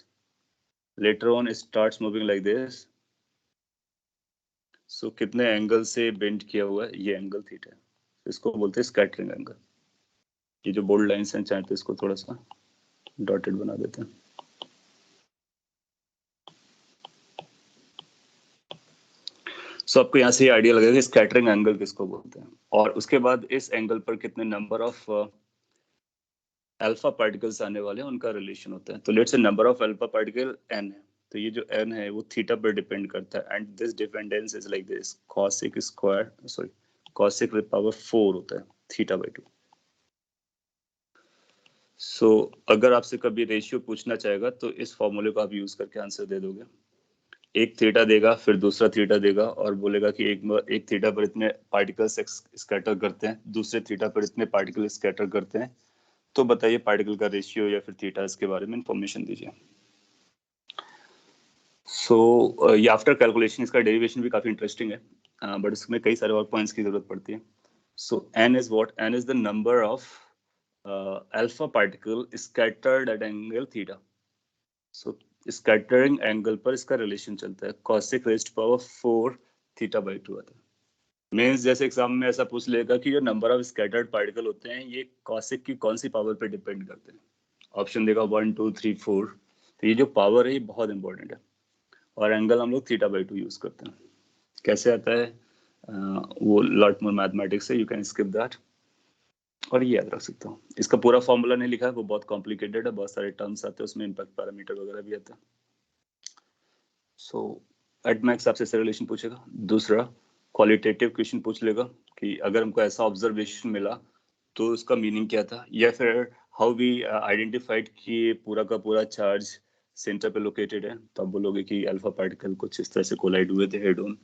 Later on it starts moving like this. So कितने angle से bend किया हुआ है, ये angle theta है, इसको बोलते हैं स्कैटरिंग एंगल। ये जो बोल्ड लाइंस हैं चाहे तो इसको थोड़ा सा डॉटेड बना देते हैं। सो आपको यहाँ से आइडिया लगेगा कि स्कैटरिंग एंगल किसको बोलते हैं, और उसके बाद इस एंगल पर कितने नंबर ऑफ अल्फा पार्टिकल्स आने वाले हैं उनका रिलेशन होता है। तो let's say number of alpha particle n है, तो ये जो n है वो थीटा पर डिपेंड करता है, and this dependence is like this, cosec square sorry cosec with power 4 होता है थीटा बाय 2। सो अगर आपसे कभी रेशियो पूछना चाहेगा तो इस फॉर्मूले को आप यूज करके आंसर दे दोगे। एक थीटा देगा, फिर दूसरा थीटा देगा, और बोलेगा कि एक थीटा पर इतने पार्टिकल्स स्कैटर करते हैं, दूसरे थीटा पर इतने पार्टिकल स्कैटर करते हैं, तो बताइए पार्टिकल का रेशियो या फिर थीटा, इसके बारे में इंफॉर्मेशन दीजिए। सो ये आफ्टर कैलकुलेशन इसका डेरिवेशन भी काफी इंटरेस्टिंग है, बट इसमें कई सारे और पॉइंट्स की जरूरत पड़ती है। So n is what? n is the number of alpha particle scattered at angle theta. So scattering angle पर इसका रिलेशन चलता है, cosec raised power 4 theta by 2 आता है। मीन्स जैसे एग्जाम में ऐसा पूछ लेगा कि जो नंबर ऑफ स्कैटर्ड पार्टिकल होते हैं ये cosec की कौन सी पावर पे डिपेंड करते हैं, ऑप्शन देगा 1 2 3 4। तो ये जो पावर है ये बहुत इंपॉर्टेंट है, और एंगल हम लोग थीटा बाय 2 यूज करते हैं। कैसे आता है वो लॉट मोर मैथमेटिक्स है, यू कैन स्किप दैट, और ये याद रख सकता हूँ। इसका पूरा फॉर्मूला नहीं लिखा है, वो बहुत कॉम्प्लिकेटेड है, बहुत सारे टर्म्स आते हैं उसमें, इम्पैक्ट पैरामीटर वगैरह भी आता है। सो एट मैक्स आपसे ऐसे रिलेशन पूछेगा। दूसरा क्वालिटेटिव क्वेश्चन पूछ लेगा कि अगर हमको ऐसा ऑब्जर्वेशन मिला तो उसका मीनिंग क्या था, या फिर हाउ वी आइडेंटिफाइड कि पूरा का पूरा चार्ज सेंटर पे लोकेटेड है, तो आप बोलोगे कि अल्फा पार्टिकल कुछ इस तरह से कोलाइड हुए थे हेड ऑन,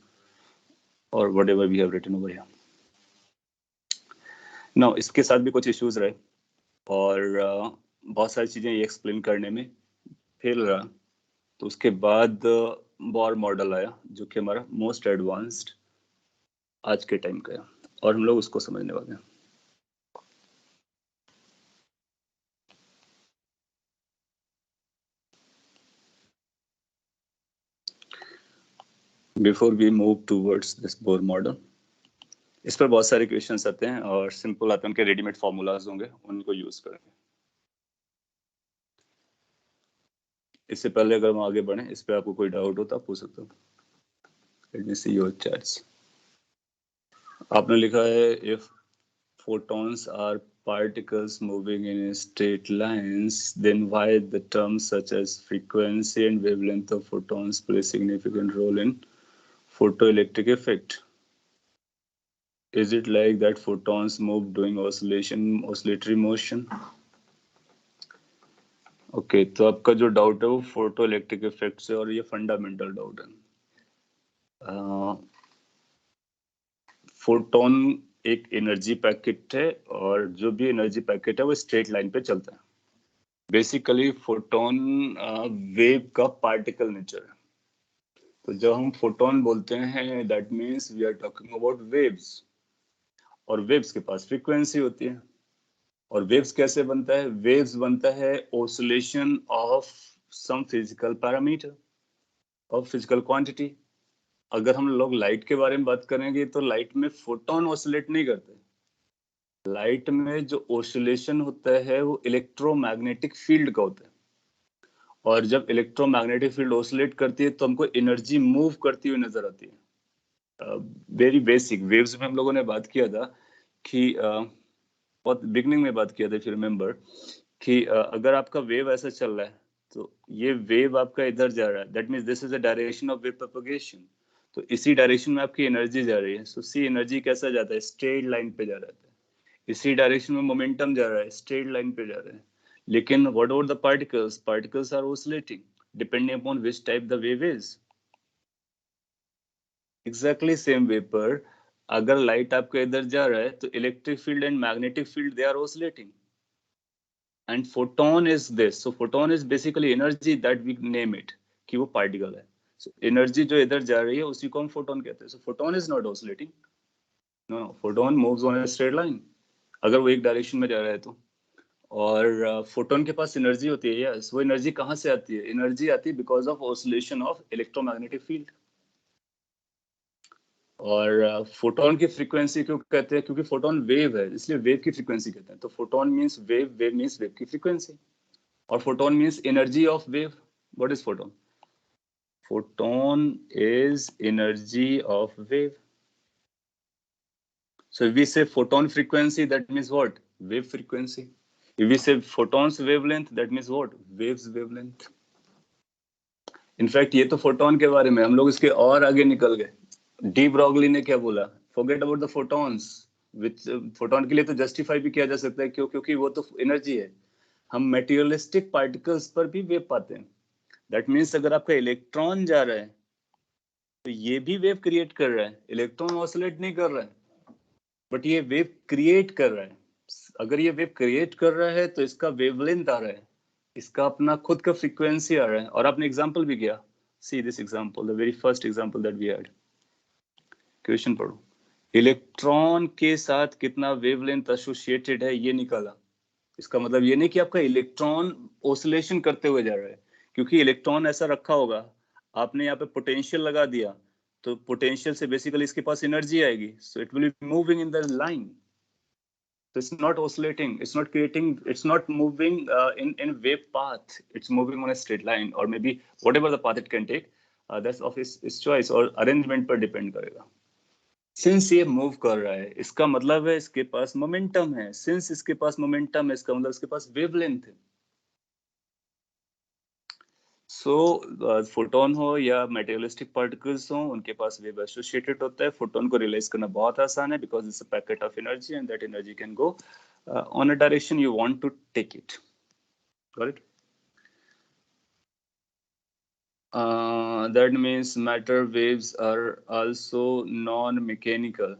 और whatever we have written over here. Now इसके साथ भी कुछ इश्यूज रहे, और बहुत सारी चीजें ये एक्सप्लेन करने में फेल रहा, तो उसके बाद बॉर मॉडल आया जो कि हमारा मोस्ट एडवांस्ड आज के टाइम का है, और हम लोग उसको समझने वाले हैं। Before we move towards this Bohr model, इस पर बहुत सारे क्वेश्चंस आते हैं और सिंपल आते हैं, उनके रेडीमेड फॉर्मूलाज होंगे, उनको यूज करेंगे। इससे पहले अगर हम आगे बढ़े, इस पे आपको कोई डाउट हो तो आप पूछ सकते हो। Let me see your chats. आपने लिखा है if photons are particles moving in straight lines, then why the terms such as frequency and wavelength of photons play a significant role in photoelectric effect? Is it like that photons move doing oscillatory motion? Okay, तो आपका जो doubt है वो photo electric effect से, और ये fundamental doubt है। Photon एक एनर्जी पैकेट है, और जो भी एनर्जी पैकेट है वो स्ट्रेट लाइन पे चलता है। बेसिकली फोटोन वेव का पार्टिकल नेचर है। तो जब हम फोटोन बोलते हैं that means we are talking about waves, और वेव्स के पास फ्रीक्वेंसी होती है। और वेव्स कैसे बनता है? वेव्स बनता है oscillation of some physical parameter और फिजिकल क्वांटिटी। अगर हम लोग लाइट के बारे में बात करेंगे तो लाइट में फोटोन ऑसिलेट नहीं करते। लाइट में जो ऑसिलेशन होता है वो इलेक्ट्रोमैग्नेटिक फील्ड का होता है, और जब इलेक्ट्रोमैग्नेटिक फील्ड ऑसिलेट करती है तो हमको एनर्जी मूव करती हुई नजर आती है। वेरी बेसिक वेव्स में हम लोगों ने बात किया था कि बहुत बिगनिंग में बात किया था, if you remember, कि अगर आपका वेव ऐसा चल रहा है तो ये वेव आपका इधर जा रहा है, that means this is the direction of wave propagation. तो इसी डायरेक्शन में आपकी एनर्जी जा रही है। सो सी एनर्जी कैसा जाता है? स्ट्रेट लाइन पे जा रहा है। इसी डायरेक्शन में मोमेंटम जा रहा है, स्ट्रेट लाइन पे जा रहा है। लेकिन what about the particles? Particles are oscillating depending upon which type the wave is. Exactly same way पर अगर लाइट आपका इधर जा रहा है तो electric field and magnetic field they are oscillating, and photon is this, so photon is basically energy that we name it कि वो पार्टिकल है। एनर्जी जो इधर जा रही है उसी को हम फोटोन कहते हैं. So photon is not oscillating. No, photon moves on a straight line अगर वो एक डायरेक्शन में जा रहा है तो. और फोटोन के पास एनर्जी होती है. यस, वो एनर्जी कहाँ से आती है? एनर्जी आती है because of oscillation of electromagnetic field. और फोटोन की फ्रीक्वेंसी क्यों कहते हैं? क्योंकि फोटोन वेव है, इसलिए वेव की फ्रीक्वेंसी कहते हैं. तो photon means wave, wave means wave की फ्रीक्वेंसी, और photon means energy of wave. What is photon? Photon is energy of wave. So if we say photon frequency, that means what? Wave frequency. If we say photon's wavelength, that means what? Wave's wavelength. In fact, ये तो photon के बारे में, हम लोग इसके और आगे निकल गए. डी ब्रॉगली ने क्या बोला? Forget about the photons. Which photon के लिए तो जस्टिफाई भी किया जा सकता है, क्यों? क्योंकि वो तो एनर्जी है. हम मेटीरियलिस्टिक पार्टिकल्स पर भी वेव पाते हैं. दैट मीन्स अगर आपका इलेक्ट्रॉन जा रहा है तो ये भी वेव क्रिएट कर रहा है. इलेक्ट्रॉन ऑसिलेट नहीं कर रहा है, बट ये वेव क्रिएट कर रहा है. अगर ये वेव क्रिएट कर रहा है तो इसका वेवलेंथ आ रहा है, इसका अपना खुद का फ्रीक्वेंसी आ रहा है. और आपने एग्जांपल भी किया. See this example, the very first example that we had. Question पढ़ो. इलेक्ट्रॉन के साथ कितना वेवलेंथ एसोसिएटेड है ये निकाला. इसका मतलब ये नहीं कि आपका इलेक्ट्रॉन ऑसिलेशन करते हुए जा रहा है, क्योंकि इलेक्ट्रॉन ऐसा रखा होगा, आपने यहाँ पे पोटेंशियल लगा दिया, तो पोटेंशियल से बेसिकली इसके पास एनर्जी आएगी. सो it will be moving in the line. So it's not oscillating, it's not creating, it's not moving in wave path, it's moving on a straight line, or maybe whatever the path it can take. That's of its choice और arrangement पर depend करेगा. Since ये move कर रहा है, इसका मतलब है इसके पास मोमेंटम है. सिंस इसके पास मोमेंटम है, इसका मतलब इसके पास वेवलेंथ है. सो फोटोन हो या मेटेरियलिस्टिक पार्टिकल्स हो, उनके पास वेव एसोसिएटेड होता है. फोटोन को रियलाइज करना बहुत आसान है because it's a packet of energy and that energy can go on a direction you want to take it. Got it? That means matter waves are also non-mechanical.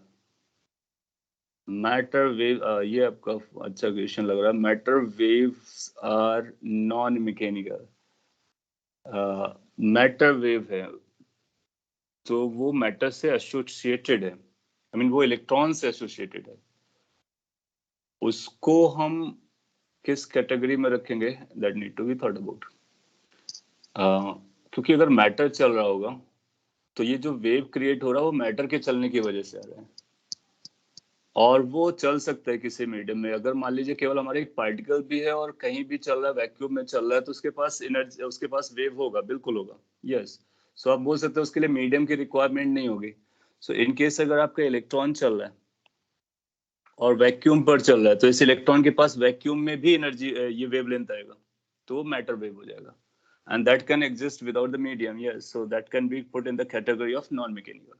Matter wave, ये आपका अच्छा question लग रहा है. Matter waves are non-mechanical. Matter wave है तो वो matter से एसोसिएटेड है. आई मीन वो इलेक्ट्रॉन से एसोसिएटेड है. उसको हम किस कैटेगरी में रखेंगे? That need to be thought about. क्योंकि अगर मैटर चल रहा होगा तो ये जो वेव क्रिएट हो रहा है वो मैटर के चलने की वजह से आ रहा है, और वो चल सकता है किसी मीडियम में. अगर मान लीजिए केवल हमारे एक पार्टिकल भी है और कहीं भी चल रहा है, वैक्यूम में चल रहा है, तो उसके पास एनर्जी, उसके पास वेव होगा, बिल्कुल होगा. यस. सो आप बोल सकते हो उसके लिए मीडियम की रिक्वायरमेंट नहीं होगी. सो इन केस अगर आपका इलेक्ट्रॉन चल रहा है और वैक्यूम पर चल रहा है, तो इस इलेक्ट्रॉन के पास वैक्यूम में भी एनर्जी, ये वेवलेंथ आएगा, तो वो मैटर वेव हो जाएगा. And that can exist without the medium. Yes, so that can be put in the category of non mechanical.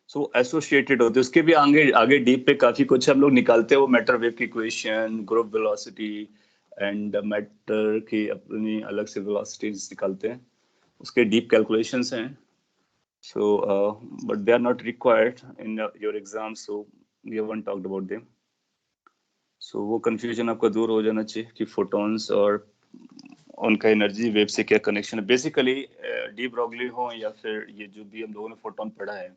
So associated होते हैं. उसके भी आगे आगे डीप पे काफी कुछ हम लोग निकालते हैं. वो मैटर वेव की equation, group velocity and matter की अपनी अलग से वेलोसिटीज निकालते हैं. उसके डीप कैलकुलेशंस हैं. So but they are not required in your exam, so we haven't talked about them. So वो कंफ्यूजन आपका दूर हो जाना चाहिए कि फोटॉन्स और उनका एनर्जी वेव से क्या कनेक्शन है. बेसिकली डी ब्रॉगली हो या फिर ये जो भी हम लोगों ने फोटोन पढ़ा है,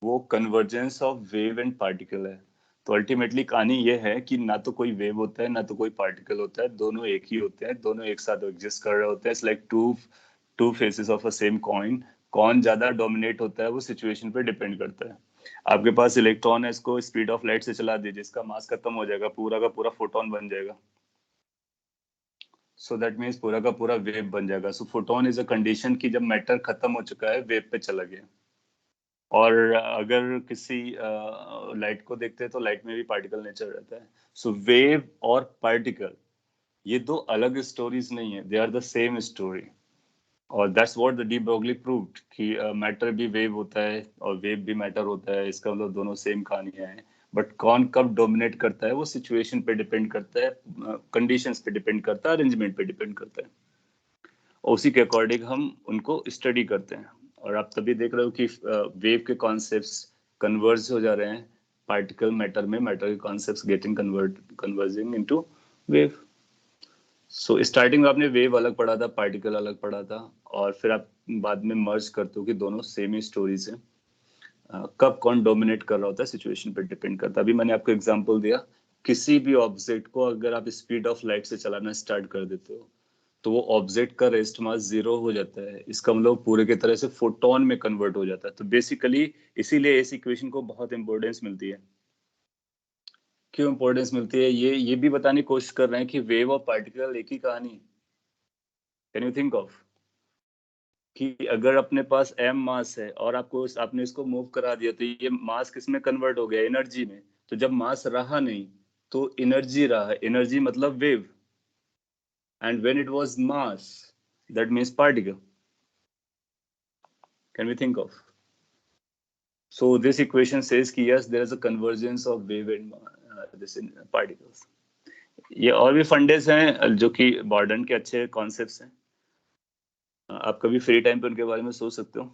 वो convergence of wave and particle है. तो अल्टीमेटली कहानी ये है कि ना तो कोई वेव होता है ना तो कोई पार्टिकल होता है, दोनों एक ही होते हैं, दोनों एक साथ एग्जिस्ट कर रहे होते हैं. It's like two faces of a same coin. कौन ज्यादा डोमिनेट होता है वो सिचुएशन पे डिपेंड करता है. आपके पास इलेक्ट्रॉन है, इसको स्पीड ऑफ लाइट से चला दीजिए, इसका मास खत्म हो जाएगा, पूरा का पूरा फोटोन बन जाएगा. सो दैट मीन्स पूरा का पूरा वेव बन जाएगा. सो फोटोन इज अ कंडीशन कि जब मैटर खत्म हो चुका है, वेव पे चला गया. और अगर किसी लाइट को देखते हैं तो लाइट में भी पार्टिकल नेचर रहता है. सो वेव और पार्टिकल ये दो अलग स्टोरीज नहीं है, they are the same story. और that's what the de Broglie proved कि मैटर भी वेव होता है और वेव भी मैटर होता है. इसका मतलब दोनों सेम कहानियां हैं. बट कौन कब डोमिनेट करता है वो सिचुएशन पे डिपेंड करता है, कंडीशंस पे डिपेंड करता है, अरेंजमेंट पे डिपेंड करता है. और उसी के अकॉर्डिंग हम उनको स्टडी करते हैं. और आप तभी देख रहे हो कि वेव के कॉन्सेप्ट्स कन्वर्ज हो जा रहे हैं पार्टिकल मैटर में, मैटर के concepts getting converging into wave. So starting में आपने वेव अलग पढ़ा था, पार्टिकल अलग पढ़ा था, और फिर आप बाद में मर्ज करते हो कि दोनों सेम ही स्टोरीज हैं। कब कौन डोमिनेट कर रहा होता है सिचुएशन पे डिपेंड करता है। अभी मैंने आपको एग्जांपल दिया, किसी भी ऑब्जेक्ट को अगर आप स्पीड ऑफ लाइट से चलाना स्टार्ट कर देते हो तो वो ऑब्जेक्ट का रेस्ट मास 0 हो जाता है। इसका मतलब पूरे की तरह से फोटोन में कन्वर्ट हो जाता है। तो बेसिकली इसीलिए इस इक्वेशन को बहुत इंपॉर्टेंस मिलती है। क्यों इंपॉर्टेंस मिलती है? ये भी बताने की कोशिश कर रहे हैं कि वेव और पार्टिकल एक ही कहानी। कैन यू थिंक ऑफ कि अगर अपने पास m मास है और आपने इसको मूव करा दिया तो ये मास किस में कन्वर्ट हो गया? एनर्जी में। तो जब मास रहा नहीं तो एनर्जी रहा। एनर्जी मतलब wave, and when it was mass that means particle. Can we think of? So this equation says कि yes there is a convergence of wave and this in particles. ये और भी फंडेस हैं जो कि बॉर्डन के अच्छे कॉन्सेप्ट्स हैं। आप कभी फ्री टाइम पे उनके बारे में सोच सकते हो।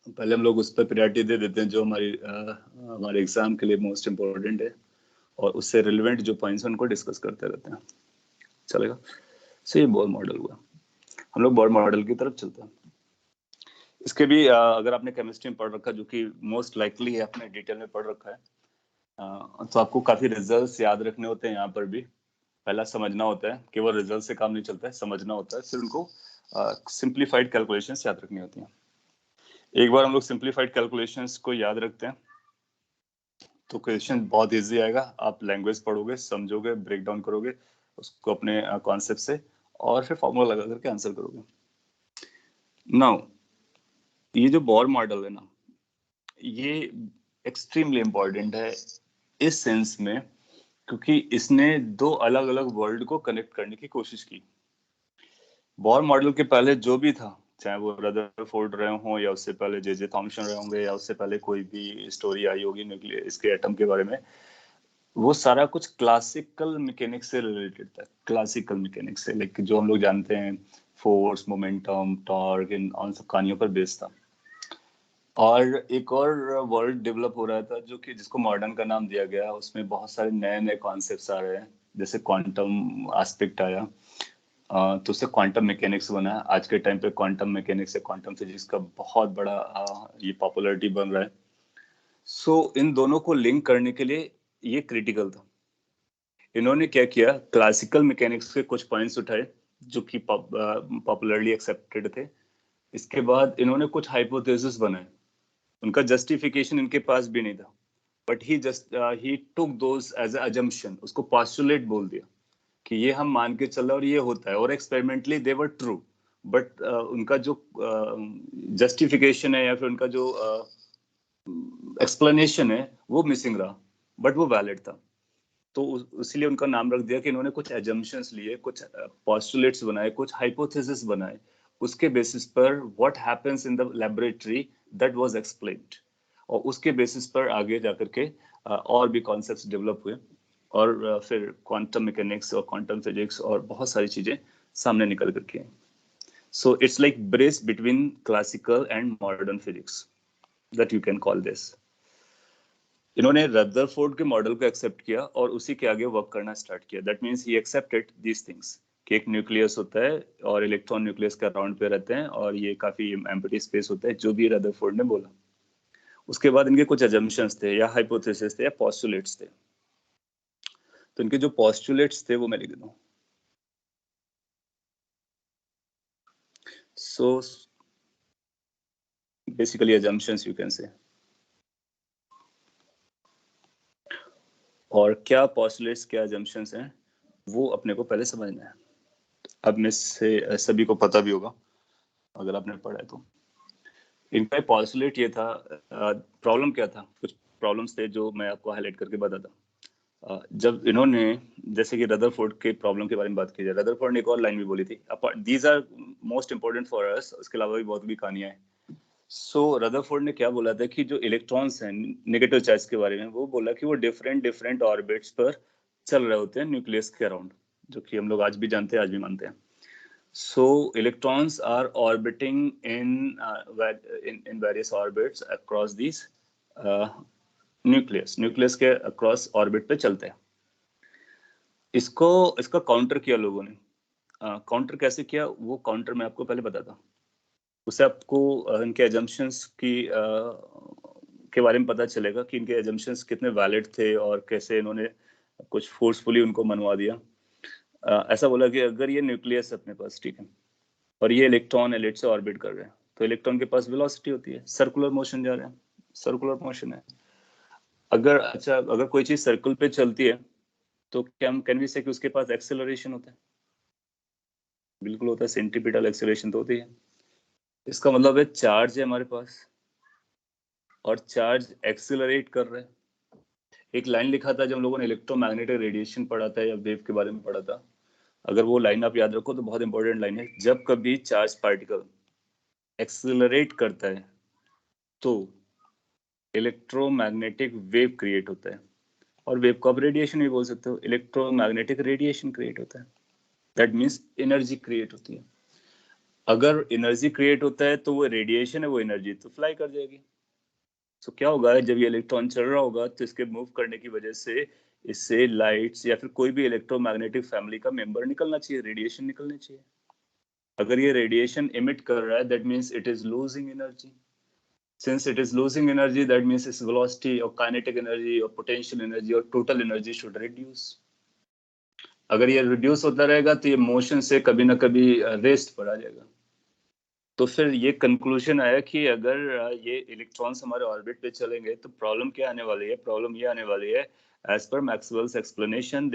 पहले हम लोग उस पर प्रायोरिटी दे देते हैं जो हमारे एग्जाम के लिए मोस्ट इम्पोर्टेंट है, और उससे रिलेवेंट जो पॉइंट्स हैं उनको डिस्कस करते रहते हैं। चलेगा? सो ये बोर मॉडल हुआ। हम लोग बोर मॉडल की तरफ चलते हैं। इसके भी अगर आपने केमिस्ट्री में पढ़ रखा, जो कि मोस्ट लाइकली है आपने डिटेल में पढ़ रखा है, तो आपको काफी रिजल्ट्स याद रखने होते हैं। यहाँ पर भी पहला समझना होता है, केवल रिजल्ट से काम नहीं चलता है, समझना होता है। फिर उनको सिंप्लीफाइड कैलकुलेशंस याद रखनी होती हैं। एक बार हम लोग सिंप्लीफाइड कैलकुलेशंस को याद रखते हैं तो क्वेश्चन बहुत इजी आएगा। आप लैंग्वेज पढ़ोगे, समझोगे, ब्रेक डाउन करोगे उसको अपने कॉन्सेप्ट से, और फिर फॉर्मूला लगा करके आंसर करोगे। नाउ ये जो बोर मॉडल है ना, ये एक्सट्रीमली इम्पोर्टेंट है इस सेंस में क्योंकि इसने दो अलग अलग वर्ल्ड को कनेक्ट करने की कोशिश की। बोर मॉडल के पहले जो भी था, चाहे वो रदरफोर्ड रहे हों या उससे पहले जे थॉमसन रहे होंगे या उससे पहले कोई भी स्टोरी आई होगी न्यूक्लियर इसके एटम के बारे में, वो सारा कुछ क्लासिकल मैकेनिक्स से रिलेटेड था। क्लासिकल मैकेनिक्स से, लाइक जो हम लोग जानते हैं, फोर्स, मोमेंटम, टॉर्क, इन उन सब कहानियों पर बेस्ड था। और एक और वर्ल्ड डेवलप हो रहा था जो कि जिसको मॉडर्न का नाम दिया गया। उसमें बहुत सारे नए नए कॉन्सेप्ट्स आ रहे हैं, जैसे क्वांटम एस्पेक्ट आया, तो उससे क्वांटम मैकेनिक्स बना। आज के टाइम पे क्वांटम मैकेनिक्स से क्वांटम फिजिक्स का बहुत बड़ा ये पॉपुलैरिटी बन रहा है। सो इन दोनों को लिंक करने के लिए ये क्रिटिकल था। इन्होंने क्या किया, क्लासिकल मैकेनिक्स के कुछ पॉइंट्स उठाए जो कि पॉपुलरली एक्सेप्टेड थे। इसके बाद इन्होंने कुछ हाइपोथेसिस बनाए। उनका जस्टिफिकेशन इनके पास भी नहीं था, but he took those as assumption. उसको पॉस्टुलेट बोल दिया कि ये हम मान के चल रहे और ये होता है, और experimentally they were true. But उनका जो जस्टिफिकेशन है या फिर उनका जो एक्सप्लेनेशन है वो मिसिंग रहा, बट वो वैलिड था। तो इसीलिए उनका नाम रख दिया कि इन्होंने कुछ एजम्पशंस लिए, कुछ पॉस्टुलेट्स बनाए, कुछ हाइपोथेसिस बनाए। उसके बेसिस पर what happens in the laboratory that was explained, और उसके बेसिस पर आगे जाकर के और भी कॉन्सेप्ट्स डेवलप हुए, और फिर क्वांटम मैकेनिक्स और क्वांटम फिजिक्स और बहुत सारी चीजें सामने निकल करके। So it's like bridge between classical and modern physics, that you can call this. इन्होंने रदरफोर्ड के मॉडल को एक्सेप्ट किया और उसी के आगे वर्क करना स्टार्ट किया। That means he accepted these things कि एक न्यूक्लियस होता है और इलेक्ट्रॉन न्यूक्लियस के अराउंड पे रहते हैं और ये काफी एम्प्टी स्पेस होता है, जो भी रदरफोर्ड ने बोला। उसके बाद इनके कुछ अजम्पशंस थे या हाइपोथेसिस थे या पोस्टुलेट्स थे। तो इनके जो पोस्टुलेट्स थे वो मैं लिख देता हूं। So basically assumptions you can से। और क्या पोस्टुलेट्स, क्या अजम्पशंस हैं, वो अपने को पहले समझना है। अब में से सभी को पता भी होगा अगर आपने पढ़ा है तो। इनका पॉस्टुलेट ये था, प्रॉब्लम क्या था, कुछ प्रॉब्लम्स थे जो मैं आपको हाईलाइट करके बताता। जब इन्होंने, जैसे कि रदरफोर्ड के प्रॉब्लम के बारे में बात की जाए, रदरफोर्ड ने एक और लाइन भी बोली थी, these are most important for us, उसके अलावा भी बहुत भी कहानियां हैं। सो रदरफोर्ड ने क्या बोला था कि जो इलेक्ट्रॉन्स हैं नेगेटिव चार्ज के बारे में, वो बोला कि वो डिफरेंट डिफरेंट ऑर्बिट्स पर चल रहे होते हैं न्यूक्लियस के अराउंड, जो कि हम लोग आज भी जानते हैं, आज भी मानते हैं। So electrons are orbiting in various orbits across these nucleus. Nucleus के across orbit पे चलते हैं। इसका काउंटर किया लोगों ने। काउंटर कैसे किया, वो काउंटर मैं आपको पहले बताता हूँ। उससे आपको इनके एजम्पशंस की के बारे में पता चलेगा कि इनके एजम्पशंस कितने वैलिड थे और कैसे इन्होंने कुछ फोर्सफुली उनको मनवा दिया। ऐसा बोला कि अगर ये न्यूक्लियस अपने पास, ठीक है, और ये इलेक्ट्रॉन एलिट से ऑर्बिट कर रहे हैं, तो इलेक्ट्रॉन के पास वेलोसिटी होती है, सर्कुलर मोशन जा रहे हैं, सर्कुलर मोशन है। अगर कोई चीज सर्कल पे चलती है तो कैन वी से कि उसके पास एक्सेलरेशन होता है? बिल्कुल होता है, सेंट्रीपिटल एक्सेलरेशन तो होती है। इसका मतलब है चार्ज है हमारे पास और चार्ज एक्सेलरेट कर रहे हैं। एक लाइन लिखा था जब हम लोगों ने इलेक्ट्रोमैग्नेटिक रेडिएशन पढ़ा था या वेव के बारे में पढ़ा था, अगर वो लाइन आप याद रखो तो बहुत इंपॉर्टेंट लाइन है। जब कभी चार्ज पार्टिकल एक्सेलरेट करता है तो इलेक्ट्रोमैग्नेटिक वेव क्रिएट होता है, और वेव को आप रेडिएशन भी बोल सकते हो। इलेक्ट्रोमैग्नेटिक रेडिएशन क्रिएट होता है, दैट मीन्स एनर्जी क्रिएट होती है। अगर एनर्जी क्रिएट होता है तो वो रेडिएशन है, वो एनर्जी तो फ्लाई कर जाएगी। तो क्या होगा, जब ये इलेक्ट्रॉन चल रहा होगा तो इसके मूव करने की वजह से इससे लाइट्स या फिर कोई भी इलेक्ट्रोमैग्नेटिक फैमिली का मेंबर निकलना चाहिए, रेडिएशन निकलनी चाहिए। अगर ये रेडिएशन इमिट कर रहा है, that means it is losing energy. Since it is losing energy, that means its velocity or kinetic energy or potential energy or total energy should reduce. अगर ये रिड्यूस होता रहेगा तो ये मोशन से कभी ना कभी रेस्ट पर आ जाएगा। तो फिर ये कंक्लूजन आया कि अगर ये इलेक्ट्रॉन्स हमारे ऑर्बिट पे चलेंगे तो प्रॉब्लम क्या आने वाली है? प्रॉब्लम ये आने वाली है, as per Maxwell's explanation,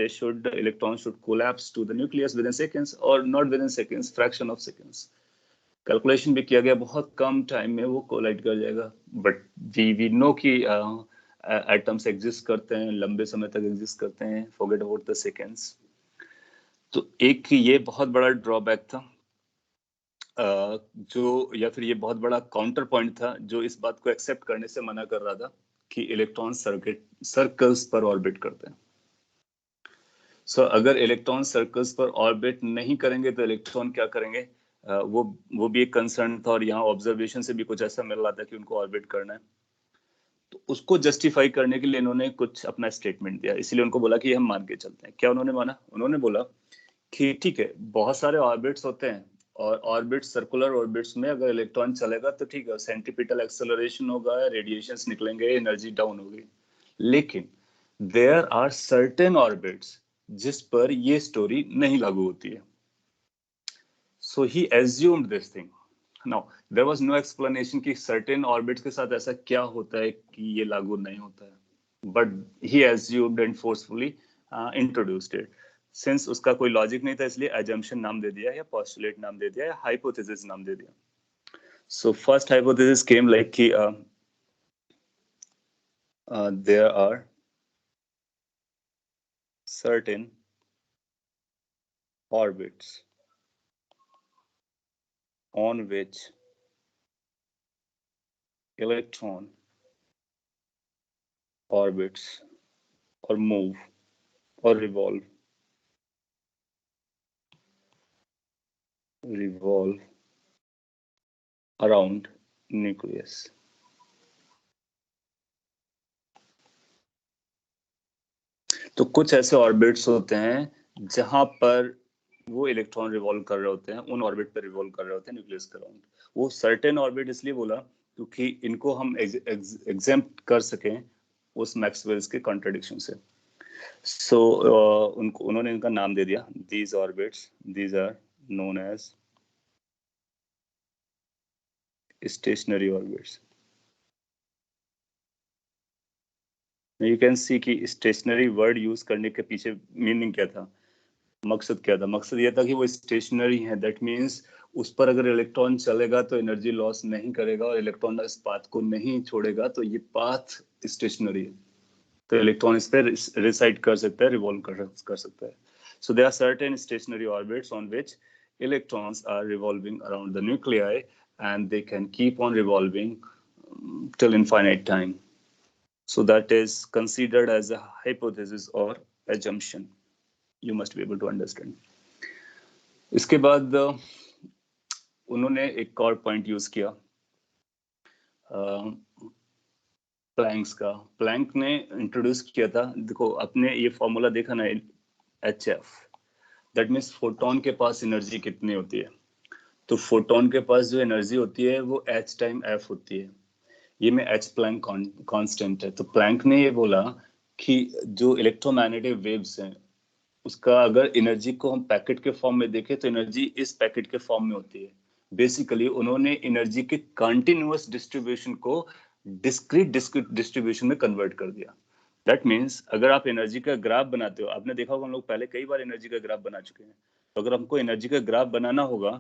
electrons should collapse to the nucleus within seconds, or not within seconds, fraction of seconds. Calculation भी किया गया, बहुत कम टाइम में वो कोलाइड कर जाएगा। बट वी नो कि एटम्स एग्जिस्ट करते हैं, लंबे समय तक एग्जिस्ट करते हैं, फॉरगेट अबाउट द सेकेंड्स। तो एक ये बहुत बड़ा ड्रॉबैक था, जो या फिर ये बहुत बड़ा काउंटर पॉइंट था जो इस बात को एक्सेप्ट करने से मना कर रहा था कि इलेक्ट्रॉन सर्कल्स पर ऑर्बिट करते हैं। सो अगर इलेक्ट्रॉन सर्कल्स पर ऑर्बिट नहीं करेंगे तो इलेक्ट्रॉन क्या करेंगे? वो भी एक कंसर्न था, और यहाँ ऑब्जर्वेशन से भी कुछ ऐसा मिल रहा था कि उनको ऑर्बिट करना है। तो उसको जस्टिफाई करने के लिए इन्होंने कुछ अपना स्टेटमेंट दिया, इसलिए उनको बोला कि हम मान के चलते हैं। क्या उन्होंने माना? उन्होंने बोला कि ठीक है, बहुत सारे ऑर्बिट्स होते हैं, और ऑर्बिट, सर्कुलर ऑर्बिट्स में अगर इलेक्ट्रॉन चलेगा तो ठीक है, सेंट्रीपिटल एक्सेलरेशन होगा, रेडिएशंस निकलेंगे, एनर्जी डाउन होगी। लेकिन देयर आर सर्टेन ऑर्बिट्स जिस पर ये स्टोरी नहीं लागू होती है। So he assumed this thing. Now, there was no explanation कि certain orbits के साथ ऐसा क्या होता है कि ये लागू नहीं होता है. But he assumed and forcefully introduced it. Since उसका कोई logic नहीं था, इसलिए assumption नाम दे दिया, या postulate नाम दे दिया, या hypothesis नाम दे दिया. So first hypothesis came like कि there are certain orbits on which electron orbits or move or revolve around nucleus. तो कुछ ऐसे ऑर्बिट्स होते हैं जहां पर वो इलेक्ट्रॉन रिवॉल्व कर रहे होते हैं, उन ऑर्बिट पर रिवॉल्व कर रहे होते हैं न्यूक्लियस के अराउंड। वो सर्टेन ऑर्बिट इसलिए बोला क्योंकि इनको हम एग्जेम्प्ट कर सकें उस मैक्सवेल्स के कॉन्ट्रडिक्शन से। सो उन्होंने इनका नाम दे दिया, these orbits, these are known as stationary orbits. You can see कि स्टेशनरी वर्ड यूज करने के पीछे मीनिंग क्या था, मकसद क्या था? मकसद ये था कि वो स्टेशनरी है, दैट मीन्स उस पर अगर इलेक्ट्रॉन चलेगा तो एनर्जी लॉस नहीं करेगा, और इलेक्ट्रॉन इस पाथ को नहीं छोड़ेगा, तो ये पाथ स्टेशनरी है, तो इलेक्ट्रॉन इस पर रिसाइड कर सकता है, रिवॉल्व कर सकता है। So there are certain stationary orbits on which electrons are revolving around the nuclei, and they can keep on revolving till infinite time. So that is considered as a hypothesis or assumption. You must be able to understand. इसके बाद उन्होंने एक और point use किया planks का। Planck ने introduce किया था, देखो अपने ये फॉर्मूला देखा ना, HF, दैट मीन्स फोटोन के पास एनर्जी कितनी होती है। तो फोटोन के पास जो एनर्जी होती है वो h टाइम f होती है। ये में h प्लैंक कांस्टेंट है। तो प्लैंक ने ये बोला कि जो इलेक्ट्रोमैग्नेटिक वेव्स हैं उसका अगर एनर्जी को हम पैकेट के फॉर्म में देखें तो एनर्जी इस पैकेट के फॉर्म में होती है। बेसिकली उन्होंने एनर्जी के कंटिन्यूअस डिस्ट्रीब्यूशन को डिस्क्रीट डिस्ट्रीब्यूशन में कन्वर्ट कर दिया। दैट मीन्स अगर आप एनर्जी का ग्राफ बनाते हो, आपने देखा होगा हम लोग पहले कई बार एनर्जी का ग्राफ बना चुके हैं, तो अगर हमको एनर्जी का ग्राफ बनाना होगा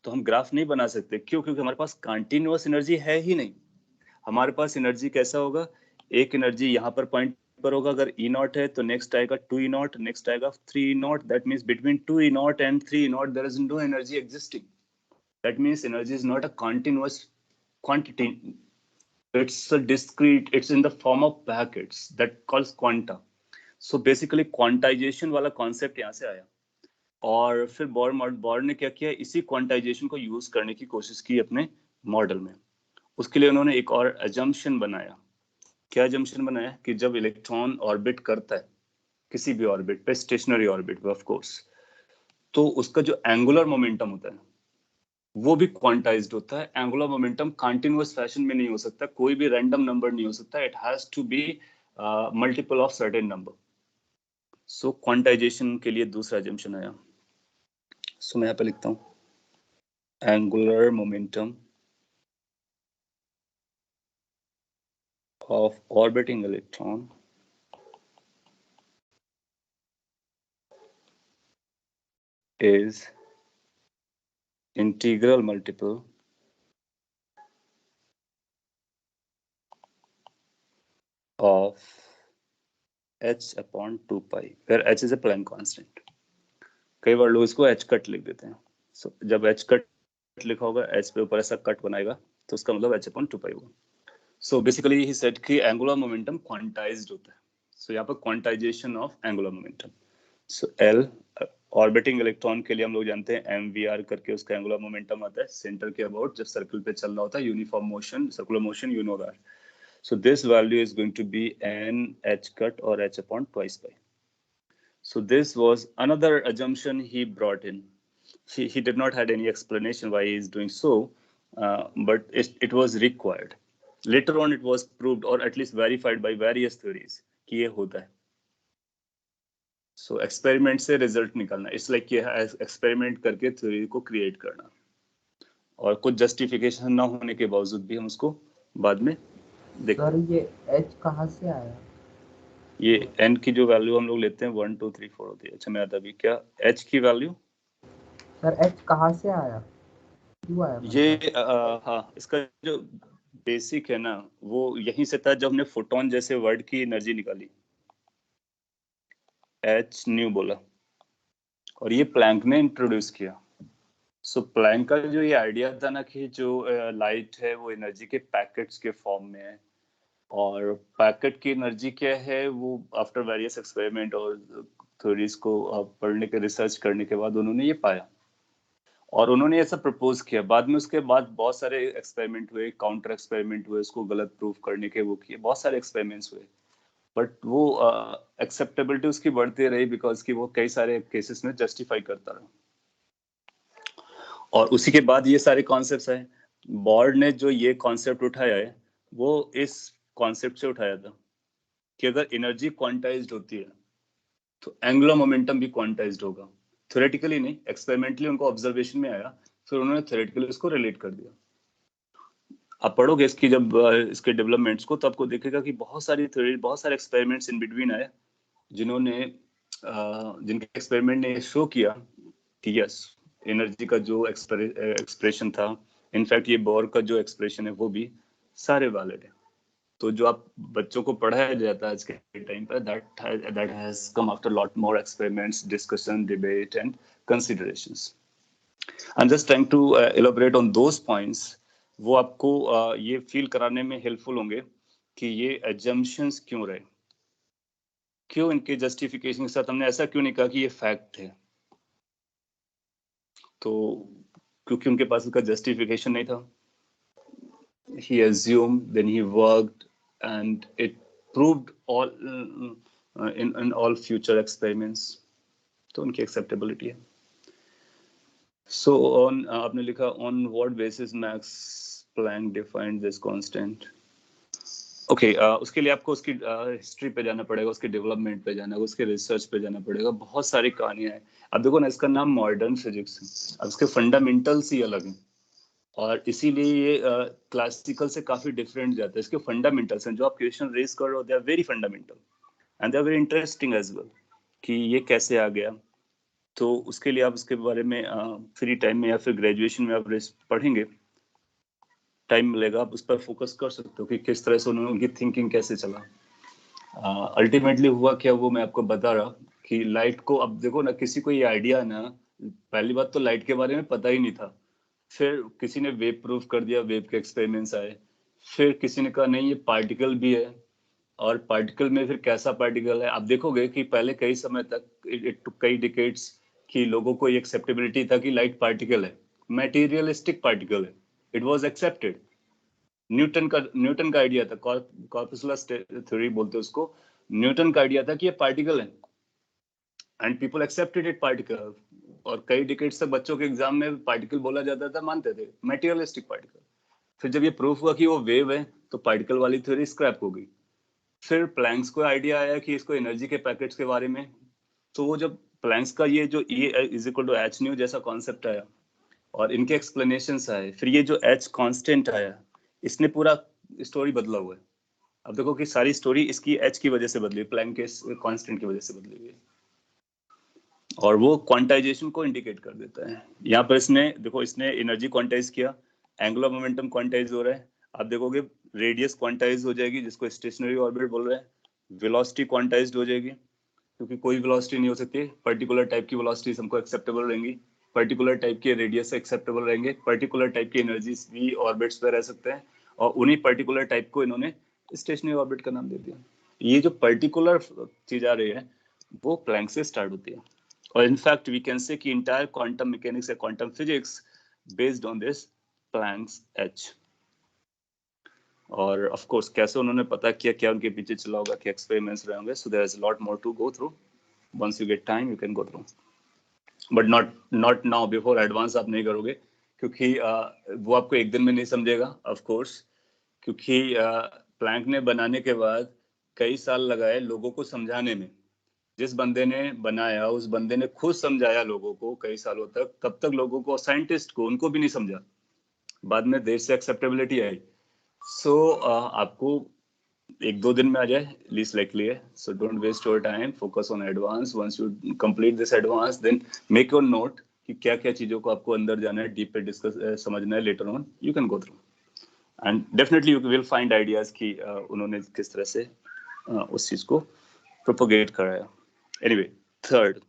तो हम ग्राफ नहीं बना सकते। क्यों? क्योंकि हमारे पास कंटिन्यूअस एनर्जी है ही नहीं। हमारे पास एनर्जी कैसा होगा, एक एनर्जी यहाँ पर पॉइंट पर होगा, अगर ई नॉट है तो नेक्स्ट आएगा 2 ई नॉट, नेक्स्ट आएगा 3 E naught. That means between 2 E naught and 3 E naught there is no energy existing. That means energy is not a continuous quantity, it's a discrete, it's in the form of packets that calls quanta. So basically quantization वाला concept यहाँ से आया और फिर bore ने क्या किया, इसी क्वांटाइजेशन को यूज करने की कोशिश की अपने मॉडल में। उसके लिए उन्होंने एक और अजम्पशन बनाया। क्या अजम्पशन बनाया कि जब इलेक्ट्रॉन ऑर्बिट करता है किसी भी ऑर्बिट पे, स्टेशनरी ऑर्बिट पे ऑफ कोर्स, तो उसका जो एंगुलर मोमेंटम होता है वो भी क्वांटाइज्ड होता है। एंगुलर मोमेंटम कंटिन्यूअस फैशन में नहीं हो सकता, कोई भी रैंडम नंबर नहीं हो सकता, it has to be multiple of certain number. So quantization के लिए दूसरा अजम्पशन आया। सो मैं यहाँ पे लिखता हूँ angular momentum of orbiting electron is integral multiple of h upon 2 pi, where h is a Planck constant. कई बार लोग इसको h कट लिख देते हैं। so, जब h कट लिखा होगा, h पे ऊपर ऐसा कट बनाएगा तो उसका मतलब h upon 2 pi होगा। So basically he said कि angular momentum quantized होता है। So यहाँ पर quantization of angular momentum. So L orbiting electron के लिए हम लोग जानते हैं mvr करके उसका एंगुलर मोमेंटम आता है सेंटर के अबाउट, जब सर्कल पे चल रहा होता है, uniform motion, circular motion, you know that. So this value is going to be n h cut or h upon twice pi. So this was another assumption he brought in. He did not had any explanation why he is doing so, but it was required. Later on it was proved or at least verified by various theories कि ये होता है। So experiment से result निकालना, it's like ये experiment करके theory को create करना, और कुछ जस्टिफिकेशन ना होने के बावजूद भी हम उसको बाद में देखते हैं। सर ये h कहाँ से आया? ये n की जो वैल्यू हम लोग लेते हैं 1 2 3 4 होती है। अच्छा मैं आता भी क्या h की वैल्यू, सर h कहाँ से आया, क्यों आया ये मतलब? हाँ, इसका जो बेसिक है ना वो यहीं से था जब हमने फोटोन जैसे वर्ड की एनर्जी निकाली, h न्यू बोला, और ये प्लैंक ने इंट्रोड्यूस किया। सो प्लैंक का जो ये आइडिया था ना कि जो लाइट है वो एनर्जी के पैकेट्स के फॉर्म में है, और पैकेट की एनर्जी क्या है वो आफ्टर वेरियस एक्सपेरिमेंट और थ्योरीज को पढ़ने के, रिसर्च करने के बाद उन्होंने ये पाया और उन्होंने ऐसा प्रपोज किया। बाद में उसके बाद बहुत सारे एक्सपेरिमेंट हुए, काउंटर एक्सपेरिमेंट हुए, उसको गलत प्रूफ करने के वो किए, बहुत सारे एक्सपेरिमेंट्स हुए, बट वो एक्सेप्टेबिलिटी उसकी बढ़ती रही बिकॉज कि वो कई सारे केसेस में जस्टिफाई करता रहा। और उसी के बाद ये सारे कॉन्सेप्ट्स आए। बोर्ड ने जो ये कॉन्सेप्ट उठाया है वो इस कॉन्सेप्ट से उठाया था कि अगर एनर्जी क्वांटाइज्ड होती है तो एंगुलर मोमेंटम भी क्वांटाइज्ड होगा। थ्योरेटिकली नहीं, एक्सपेरिमेंटली उनको ऑब्जर्वेशन में आया, फिर उन्होंने थ्योरेटिकली इसको रिलेट कर दिया। आप पढ़ोगे इसकी जब इसके डेवलपमेंट्स को, तो आपको देखेगा कि बहुत सारी थ्योरी, बहुत सारे एक्सपेरिमेंट्स इन बिटवीन आए जिन्होंने जिनके एक्सपेरिमेंट ने शो किया कि यस, एनर्जी का जो एक्सप्रेशन था, इनफैक्ट ये बोर का जो एक्सप्रेशन है वो भी सारे वैलिड है। तो जो आप बच्चों को पढ़ाया जाता है आज के टाइम पर, that has come after lot more experiments, discussion, debate and considerations. I am just trying to elaborate on those points. वो आपको ये फील कराने में हेल्पफुल होंगे कि ये एजम्पशंस क्यों रहे, क्यों इनके जस्टिफिकेशन के साथ हमने ऐसा क्यों नहीं कहा कि ये फैक्ट है। तो क्योंकि उनके पास उसका जस्टिफिकेशन नहीं था, he assumed, then he worked, and it proved all in all future experiments. तो उनकी acceptability है। सो ऑन आपने लिखा on what basis Max Planck defined this constant. Okay, उसके लिए आपको उसकी हिस्ट्री पे जाना पड़ेगा, उसके डेवलपमेंट पे जाना, उसके रिसर्च पे जाना पड़ेगा, बहुत सारी कहानियां हैं। अब देखो ना, इसका नाम मॉडर्न फिजिक्स है, अब इसके फंडामेंटल्स ही अलग हैं और इसीलिए ये क्लासिकल से काफी डिफरेंट जाता है। इसके फंडामेंटल्स हैं, जो आप क्वेश्चन रेज कर रहे हो, they are very fundamental and they are very interesting as well, कि ये कैसे आ गया। तो उसके लिए आप उसके बारे में फ्री टाइम में या फिर ग्रेजुएशन में आप पढ़ेंगे, टाइम मिलेगा, आप उस पर फोकस कर सकते हो कि किस तरह से उन्होंने, उनकी थिंकिंग कैसे चला। अल्टीमेटली हुआ क्या, वो मैं आपको बता रहा कि लाइट को, अब देखो ना, किसी को ये आइडिया ना, पहली बात तो लाइट के बारे में पता ही नहीं था, फिर किसी ने वेव प्रूफ कर दिया, वेव के एक्सपेरिमेंट्स आए, फिर किसी ने कहा नहीं ये पार्टिकल भी है, और पार्टिकल में फिर कैसा पार्टिकल है। आप देखोगे कि पहले कई समय तक, कई डिकेड्स की लोगों को ये एक्सेप्टेबिलिटी था कि लाइट पार्टिकल है, मटेरियलिस्टिक पार्टिकल है, इट वाज एक्सेप्टेड। न्यूटन का आइडिया था, कॉर्पस्कुलस थ्योरी बोलते हैं उसको, न्यूटन का आइडिया था कि ये पार्टिकल है and people accepted it particle. और कई डिकेड्स तक बच्चों के एग्जाम में पार्टिकल बोला जाता था, मानते थे, मटेरियलिस्टिक पार्टिकल। फिर जब ये प्रूफ हुआ कि वो वेव है, तो पार्टिकल वाली थ्योरी स्क्रैप हो गई। फिर प्लैंक्स को आइडिया आया कि इसको एनर्जी के पैकेट्स के बारे में, तो वो जब प्लैंक्स का ये जो E is equal to h nu जैसा कॉन्सेप्ट आया और इनके एक्सप्लेनेशंस आए, फिर ये जो एच कांस्टेंट आया, इसने पूरा स्टोरी बदला हुआ है। अब देखो कि सारी स्टोरी इसकी एच की वजह से बदली, प्लैंक के कांस्टेंट की वजह से बदली हुई है, और वो क्वांटाइजेशन को इंडिकेट कर देता है। यहाँ पर इसने देखो, इसने एनर्जी क्वांटाइज किया, एंगुलर मोमेंटम क्वांटाइज हो रहा है। आप देखोगे रेडियस क्वांटाइज हो जाएगी, जिसको स्टेशनरी ऑर्बिट बोल रहे हैं, वेलोसिटी क्वांटाइज्ड हो जाएगी, क्योंकि कोई वेलोसिटी नहीं हो सकती, पर्टिकुलर टाइप की वेलोसिटीज हमको एक्सेप्टेबल रहेंगी, पर्टिकुलर टाइप के रेडियस एक्सेप्टेबल रहेंगे, पर्टिकुलर टाइप की एनर्जीज भी ऑर्बिट्स पे रह सकते हैं, और उन्हीं पर्टिकुलर टाइप को इन्होंने स्टेशनरी ऑर्बिट का नाम दे दिया। ये जो पर्टिकुलर चीज आ रही है, वो प्लैंक से स्टार्ट होती है, और इनफैक्ट वी कैन से कि इंटायर क्वांटम मैकेनिक्स या quantum physics based on this Planck's h. और ऑफ कोर्स कैसे उन्होंने पता किया, क्या उनके पीछे चला होगा, क्या एक्सपेरिमेंट्स रहे होंगे, so there is lot more to go through. once you get time you can go through, but not now, before advance आप नहीं करोगे, क्योंकि वो आपको एक दिन में नहीं समझेगा, of course, क्योंकि प्लैंक ने बनाने के बाद कई साल लगाए लोगों को समझाने में। जिस बंदे ने बनाया, उस बंदे ने खुद समझाया लोगों को कई सालों तक, तब तक लोगों को, साइंटिस्ट को, उनको भी नहीं समझा, बाद में देर से एक्सेप्टेबिलिटी आई। सो आपको एक दो दिन में आ जाए लीस्ट लाइकली है, so don't waste your time, focus on advance. Once you complete this advance, then make your note कि क्या क्या चीजों को आपको अंदर जाना है, डीप पे डिस्कस समझना है, later on you can go through and definitely you will find ideas कि उन्होंने किस तरह से उस चीज को प्रोपोगेट कराया। एनीवे, थर्ड,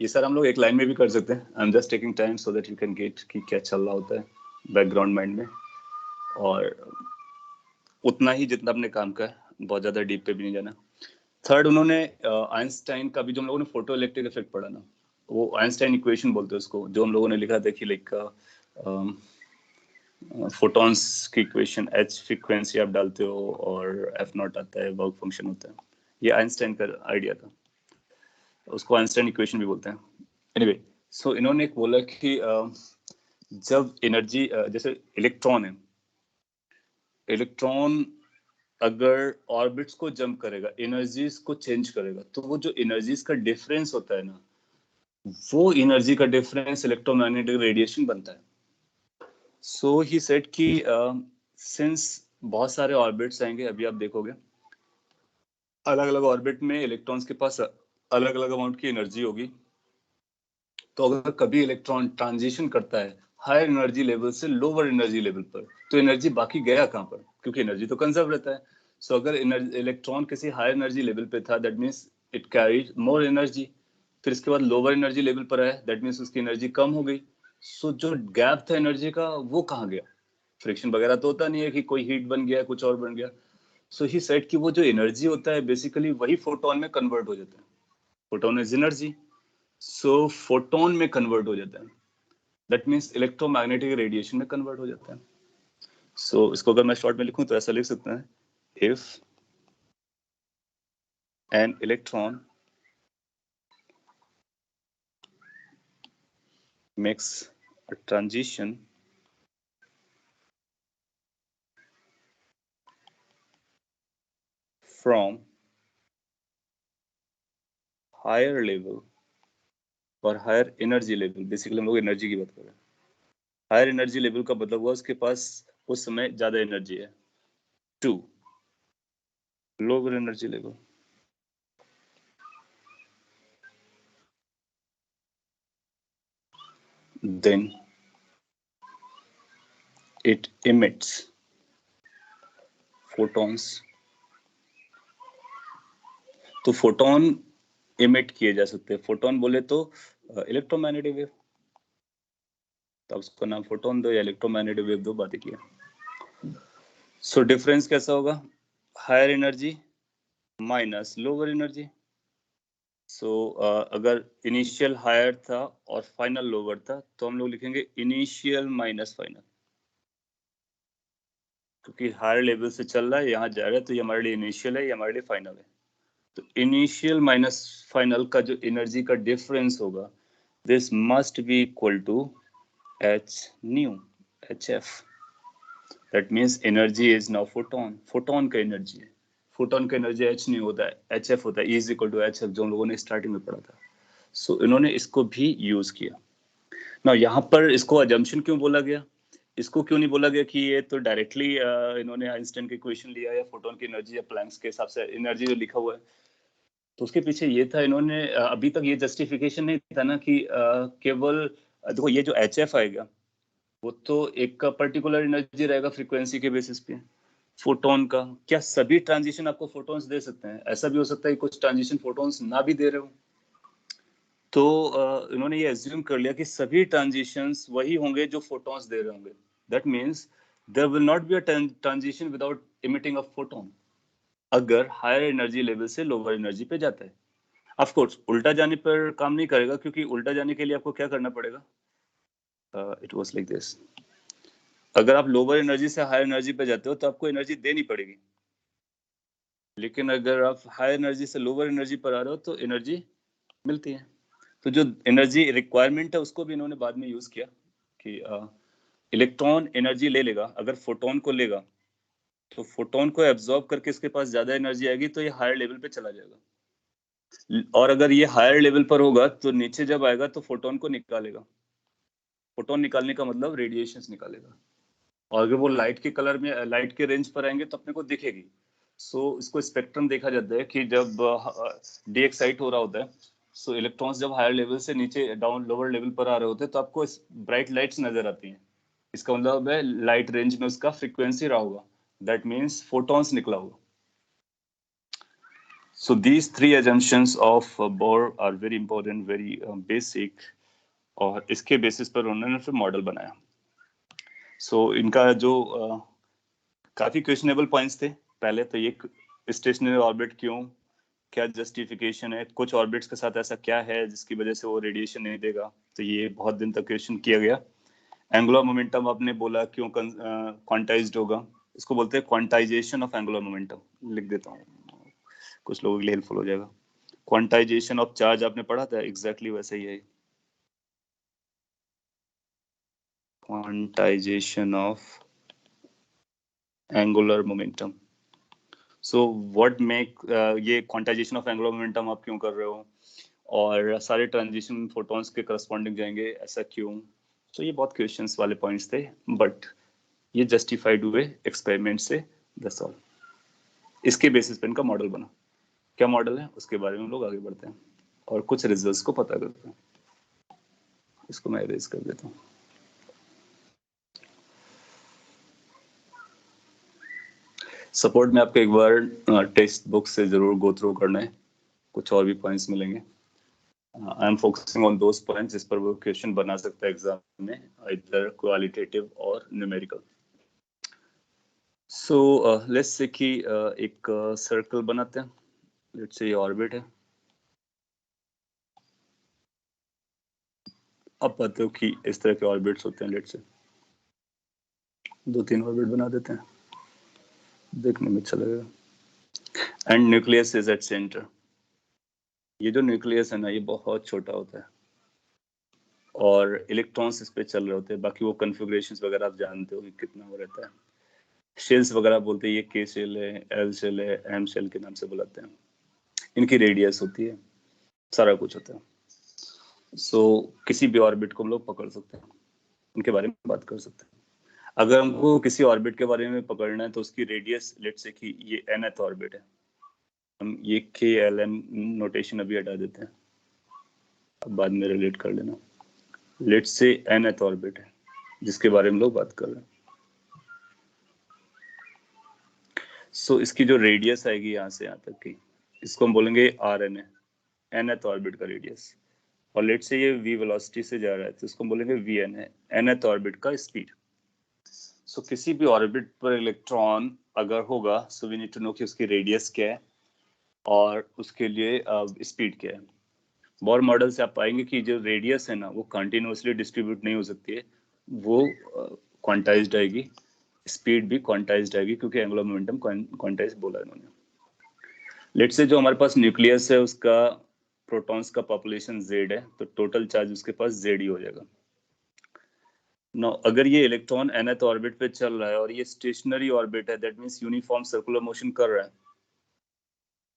ये सर हम लोग एक लाइन में भी कर सकते हैं, आई am just taking time so that you can get कि क्या चल रहा होता है बैकग्राउंड माइंड में, और उतना ही जितना अपने काम का है, बहुत ज्यादा डीप पे भी नहीं जाना। थर्ड, उन्होंने आइंस्टाइन का भी, जो हम लोगों ने फोटो इलेक्ट्रिक इफेक्ट पढ़ा ना, वो आइंस्टाइन इक्वेशन बोलते हैं उसको, जो हम लोगों ने लिखा था कि लाइक फोटॉन्स की इक्वेशन, एच फ्रीक्वेंसी आप डालते हो और एफ नॉट आता है, वर्क फंक्शन होता है, ये आइंस्टाइन का आइडिया था, उसको आइंस्टाइन इक्वेशन भी बोलते हैं। एनीवे, सो इन्होंने एक बोला कि जब एनर्जी, जैसे इलेक्ट्रॉन है, इलेक्ट्रॉन अगर ऑर्बिट्स को जंप करेगा, एनर्जीज को चेंज करेगा, तो वो जो एनर्जीज का डिफरेंस होता है ना, वो एनर्जी का डिफरेंस इलेक्ट्रोमैग्नेटिक रेडिएशन बनता है। सो ही सेड कि सिंस बहुत सारे ऑर्बिट्स आएंगे, अभी आप देखोगे अलग अलग ऑर्बिट में इलेक्ट्रॉन्स के पास अलग अलग अमाउंट की एनर्जी होगी, तो अगर कभी इलेक्ट्रॉन ट्रांजिशन करता है हायर एनर्जी लेवल से लोअर एनर्जी लेवल पर, तो एनर्जी बाकी गया कहाँ पर, क्योंकि एनर्जी तो कंजर्व रहता है। सो अगर इलेक्ट्रॉन किसी हायर एनर्जी लेवल पे था, that means it carried more energy, फिर इसके बाद लोअर एनर्जी लेवल पर आया, दैट मीन्स उसकी एनर्जी कम हो गई। सो जो गैप था एनर्जी का, वो कहाँ गया? फ्रिक्शन वगैरह तो होता नहीं है कि कोई हीट बन गया, कुछ और बन गया। सो ही सेड कि वो जो एनर्जी होता है बेसिकली वही फोटोन में कन्वर्ट हो जाता है, photon is energy, so photon में कन्वर्ट हो जाता है, दैट मीन्स इलेक्ट्रोमैग्नेटिक रेडिएशन में कन्वर्ट हो जाता है। सो इसको अगर मैं शॉर्ट में लिखूं तो ऐसा लिख सकते हैं, if an electron makes a transition from higher level और हायर एनर्जी लेवल, बेसिकली हम लोग एनर्जी की बात कर रहे हैं। हायर एनर्जी लेवल का मतलब हुआ उसके पास उस समय ज्यादा एनर्जी है, to lower energy level. Then it emits photons। तो फोटोन इमिट किए जा सकते हैं। फोटोन बोले तो इलेक्ट्रोमैग्नेटिक वेव, तो उसका नाम फोटोन दो या इलेक्ट्रोमैग्नेटिक वेव दो, बातें किया। सो डिफरेंस कैसा होगा? Higher energy minus lower energy. So अगर इनिशियल हायर था और फाइनल लोअर था तो हम लोग लिखेंगे इनिशियल माइनस फाइनल, क्योंकि हायर लेवल से चल रहा है, यहाँ जा रहा है, तो ये हमारे लिए इनिशियल है, ये हमारे लिए फाइनल है। तो इनिशियल माइनस फाइनल का जो एनर्जी का डिफरेंस होगा, this must be equal to h nu, h f. That means energy is now photon, photon का एनर्जी है, फोटोन का एनर्जी एच न्यू होता है, एच एफ होता है, is equal to h f, जो हम लोगों ने स्टार्टिंग में पढ़ा था। सो इन्होंने इसको भी यूज किया ना। यहाँ पर इसको अजम्पशन क्यों बोला गया? इसको क्यों नहीं बोला गया कि ये तो डायरेक्टली इन्होंने आइंस्टाइन के इक्वेशन लिया या फोटोन की एनर्जी या प्लैंक्स के हिसाब से एनर्जी जो लिखा हुआ है, तो उसके पीछे ये था, इन्होंने अभी तक ये जस्टिफिकेशन नहीं था ना कि केवल देखो ये जो एच एफ आएगा वो तो एक पर्टिकुलर एनर्जी रहेगा फ्रीक्वेंसी के बेसिस पे। फोटोन का क्या सभी ट्रांजिशन आपको फोटोन्स दे सकते हैं? ऐसा भी हो सकता है कुछ ट्रांजिशन फोटोन्स ना भी दे रहे हो। तो इन्होंने ये एज्यूम कर लिया कि सभी ट्रांजिशंस वही होंगे जो फोटोन्स दे रहे होंगे। That means there will not be a transition without emitting a photon, अगर हायर एनर्जी लेवल से लोअर एनर्जी पे जाता है। ऑफ कोर्स उल्टा जाने पर काम नहीं करेगा, क्योंकि उल्टा जाने के लिए आपको क्या करना पड़ेगा? It was like this. अगर आप लोअर एनर्जी से हायर एनर्जी पे जाते हो तो आपको एनर्जी देनी पड़ेगी, लेकिन अगर आप हायर एनर्जी से लोअर एनर्जी पर आ रहे हो तो एनर्जी मिलती है। तो जो एनर्जी रिक्वायरमेंट है उसको भी इन्होंने बाद में यूज किया कि इलेक्ट्रॉन एनर्जी ले लेगा, अगर फोटोन को लेगा तो फोटोन को एब्जॉर्ब करके इसके पास ज्यादा एनर्जी आएगी, तो ये हायर लेवल पे चला जाएगा। और अगर ये हायर लेवल पर होगा तो नीचे जब आएगा तो फोटोन को निकालेगा। फोटोन निकालने का मतलब रेडिएशंस निकालेगा, और अगर वो लाइट के कलर में, लाइट के रेंज पर आएंगे तो अपने को दिखेगी। सो इसको स्पेक्ट्रम देखा जाता है कि जब डी एक्साइट हो रहा होता है, सो इलेक्ट्रॉन्स जब हायर लेवल से नीचे डाउन लोअर लेवल पर आ रहे होते हैं तो आपको ब्राइट लाइट्स नजर आती हैं। इसका मतलब है लाइट रेंज में उसका फ्रीक्वेंसी रहा होगा, दैट मीन्स फोटॉन्स निकला होगा। So these three assumptions of Bohr are very important, very basic, और इसके बेसिस पर उन्होंने फिर मॉडल बनाया। सो इनका जो काफी क्वेश्चनेबल पॉइंट्स थे। पहले तो ये स्टेशनरी ऑर्बिट क्यों, क्या जस्टिफिकेशन है, कुछ ऑर्बिट्स के साथ ऐसा क्या है जिसकी वजह से वो रेडिएशन नहीं देगा, तो ये बहुत दिन तक क्वेश्चन किया गया। एंगुलर मोमेंटम आपने बोला क्यों क्वांटाइज्ड होगा, इसको बोलते हैं क्वांटाइजेशन ऑफ एंगुलर मोमेंटम। लिख देता हूँ, कुछ लोगों के लिए हेल्पफुल हो जाएगा। क्वांटाइजेशन ऑफ चार्ज आपने पढ़ा था, एग्जैक्टली वैसे ही है। Quantization of angular momentum. So what make, ये क्वांटाइजेशन ऑफ एंगुलर मोमेंटम आप क्यों कर रहे हो, और सारे ट्रांजिशन फोटॉन्स के करस्पॉन्डिंग जाएंगे, ऐसा क्यों? तो ये बहुत क्वेश्चंस वाले पॉइंट्स थे, बट ये जस्टिफाइड हुए एक्सपेरिमेंट से, दैट्स ऑल। इसके बेसिस पे इनका मॉडल बना। क्या मॉडल है उसके बारे में हम लोग आगे बढ़ते हैं और कुछ रिजल्ट्स को पता करते हैं। इसको मैं इरेज कर देता हूँ। सपोर्ट में आपको एक बार टेक्स्ट बुक से जरूर गो थ्रू करना है, कुछ और भी पॉइंट्स मिलेंगे। I am focusing on those points जिस पर वो क्वेश्चन बना सकता है एग्जाम में, इधर क्वालिटेटिव और न्यूमेरिकल। सो लेट्स से कि एक सर्कल बनाते हैं, लेट्स से ये ऑर्बिट है। अब पता हो कि इस तरह के ऑर्बिट्स होते हैं, लेट्स से 2-3 ऑर्बिट बना देते हैं, देखने में अच्छा लगेगा। And nucleus is at centre. ये जो न्यूक्लियस है ना, ये बहुत छोटा होता है, और इलेक्ट्रॉन्स इस पे चल रहे होते हैं। बाकी वो कन्फिग्रेशंस वगैरह आप जानते हो कि कितना वो रहता है। शेल्स वगैरह बोलते हैं, ये के शेल है, एल शेल है, एम शेल के नाम से बुलाते हैं। इनकी रेडियस होती है, सारा कुछ होता है। सो किसी भी ऑर्बिट को हम लोग पकड़ सकते हैं, उनके बारे में बात कर सकते हैं। अगर हमको किसी ऑर्बिट के बारे में पकड़ना है तो उसकी रेडियस, लेट्स से कि ये nth ऑर्बिट है, हम ये के एल एम नोटेशन अभी हटा देते हैं, अब बाद में रिलेट कर लेना। लेट्स से nth ऑर्बिट है जिसके बारे में लोग बात कर रहे हैं। सो इसकी जो रेडियस आएगी यहाँ से यहाँ तक की, इसको हम बोलेंगे आर एन है, nth ऑर्बिट का रेडियस। और लेट्स से ये v वेलोसिटी से जा रहा है तो इसको हम बोलेंगे वी एन है, nth ऑर्बिट का स्पीड। सो किसी भी ऑर्बिट पर इलेक्ट्रॉन अगर होगा, so we need to know कि उसकी रेडियस क्या है और उसके लिए स्पीड क्या है। बोर मॉडल से आप पाएंगे कि जो रेडियस है ना, वो कंटिन्यूअसली डिस्ट्रीब्यूट नहीं हो सकती है, वो क्वांटाइज्ड आएगी, स्पीड भी क्वांटाइज्ड आएगी, क्योंकि एंगुलर मोमेंटम क्वांटाइज्ड बोला इन्होंने। लेट्स से जो हमारे पास न्यूक्लियस है उसका प्रोटॉन्स का पॉपुलेशन z है, तो टोटल चार्ज उसके पास z ही हो जाएगा। नो अगर ये इलेक्ट्रॉन nth ऑर्बिट पे चल रहा है और ये स्टेशनरी ऑर्बिट है, that means uniform circular motion कर रहा है,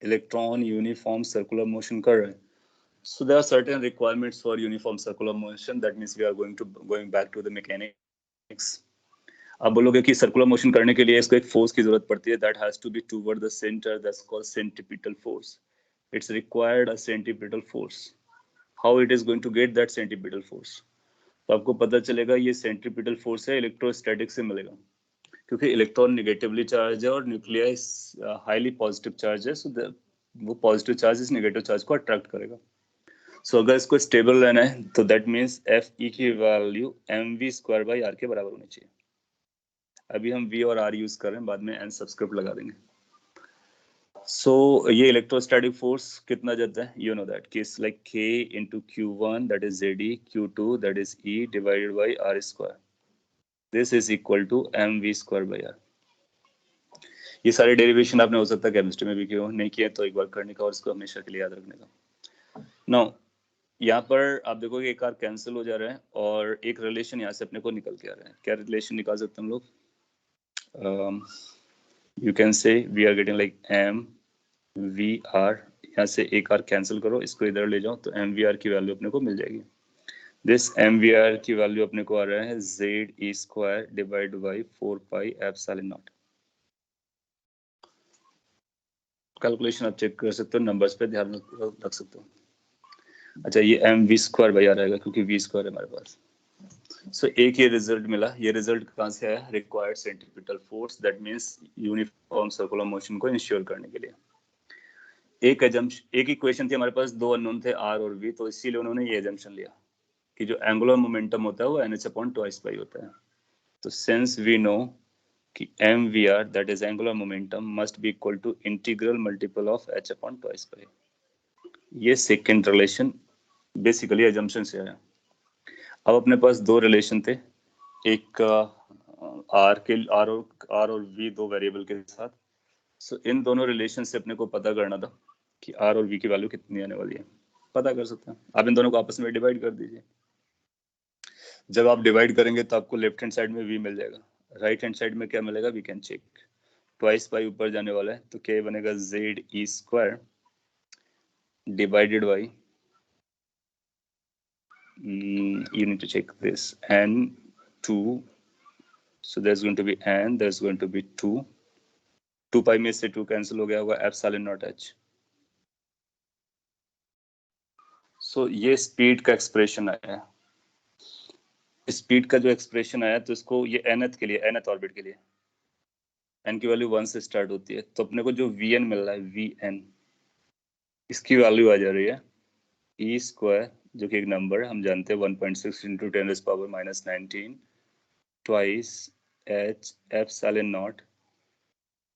इलेक्ट्रॉन यूनिफॉर्म सर्कुलर मोशन कर रहा है। So there are certain requirements for uniform circular motion. That means we are going back to the mechanics. आप बोलोगे कि सर्कुलर मोशन करने के लिए इसको एक फोर्स की जरूरत पड़ती है, that has to be toward the center, that's called centripetal force. It's required a centripetal force. How it is going to get that centripetal force? तो आपको पता चलेगा ये सेंट्रीपिटल फोर्स है इलेक्ट्रोस्टैटिक से मिलेगा, क्योंकि इलेक्ट्रॉन निगेटिवली चार्ज है और न्यूक्लियस हाईली पॉजिटिव चार्ज है, सो वो पॉजिटिव चार्ज इस नेगेटिव चार्ज को अट्रैक्ट करेगा। सो अगर इसको स्टेबल रहना है तो दैट मीन्स एफ ई की value M we square by R के बराबर होनी चाहिए। अभी हम वी और आर यूज कर रहे हैं, बाद में एन सब्सक्रिप्ट लगा देंगे। सो ये इलेक्ट्रोस्टैटिक फोर्स कितना जाता है, यू नो दैट कि it's like k into Q1 that is z e, Q2 that is e divided by r square. This is equal to m we square by r. ये सारे derivation आपने हो सकता है केमिस्ट्री में भी किए हो, नहीं किए तो एक बार करने का और इसको हमेशा के लिए याद रखने का। नाउ यहाँ पर आप देखोगे एक आर कैंसिल हो जा रहा है और एक रिलेशन यहाँ से अपने को निकल के आ रहा है। क्या रिलेशन निकाल सकते हैं हम लोग? You can say we are getting like m v r, यहाँ से एक आर कैंसिल करो, इसको इधर ले जाओ तो एम वी आर की वैल्यू अपने को मिल जाएगी। दिस एम वी आर की वैल्यू अपने को आ रहा है Z E square divide by 4 pi epsilon not. Calculation आप चेक कर सकते हो, नंबर्स पे ध्यान रख सकते हो। अच्छा ये m we square by r आएगा क्योंकि वी स्क्वायर है हमारे पास। सो एक ये रिजल्ट मिला। ये रिजल्ट कहाँ से आया? Required centripetal force, that means uniform circular motion को इंश्योर करने के लिए। एक इक्वेशन थी हमारे पास, दो अननोन थे आर और वी, तो इसीलिए उन्होंने ये एजम्पशन लिया कि जो एंगुलर मोमेंटम होता है वो NH अपॉन ट्वाइस पाई होता है। तो सिंस वी नो कि m v r that is angular momentum must be equal to integral multiple of H upon twice pi. ये सेकेंड रिलेशन बेसिकली एजम्पशन से आया। अब अपने पास दो रिलेशन थे, एक आर और वी, दो वेरिएबल के साथ। सो इन दोनों रिलेशन से अपने को पता करना था कि आर और वी की वैल्यू कितनी आने वाली है। पता कर सकते हैं आप, इन दोनों को आपस में डिवाइड कर दीजिए। जब आप डिवाइड करेंगे तो आपको लेफ्ट हैंड साइड में वी मिल जाएगा, राइट हैंड साइड में क्या मिलेगा वी कैन चेक। ट्वाइस पाई ऊपर जाने वाला है तो क्या बनेगा Z E square divided by, you need to check this, n 2, so there's going to be n, there's going to be 2 पाई में से 2 कैंसिल हो गया होगा, एप्सिलॉन नॉट h। सो ये स्पीड का एक्सप्रेशन आया। स्पीड का जो एक्सप्रेशन आया तो इसको ये nth के लिए, nth ऑर्बिट के लिए n की वैल्यू 1 से स्टार्ट होती है, तो अपने को जो vn मिल रहा है vn, इसकी वैल्यू आ जा रही है e स्क्वायर, जो कि एक नंबर हम जानते हैं 1.6 into 10⁻⁻19 twice h epsilon not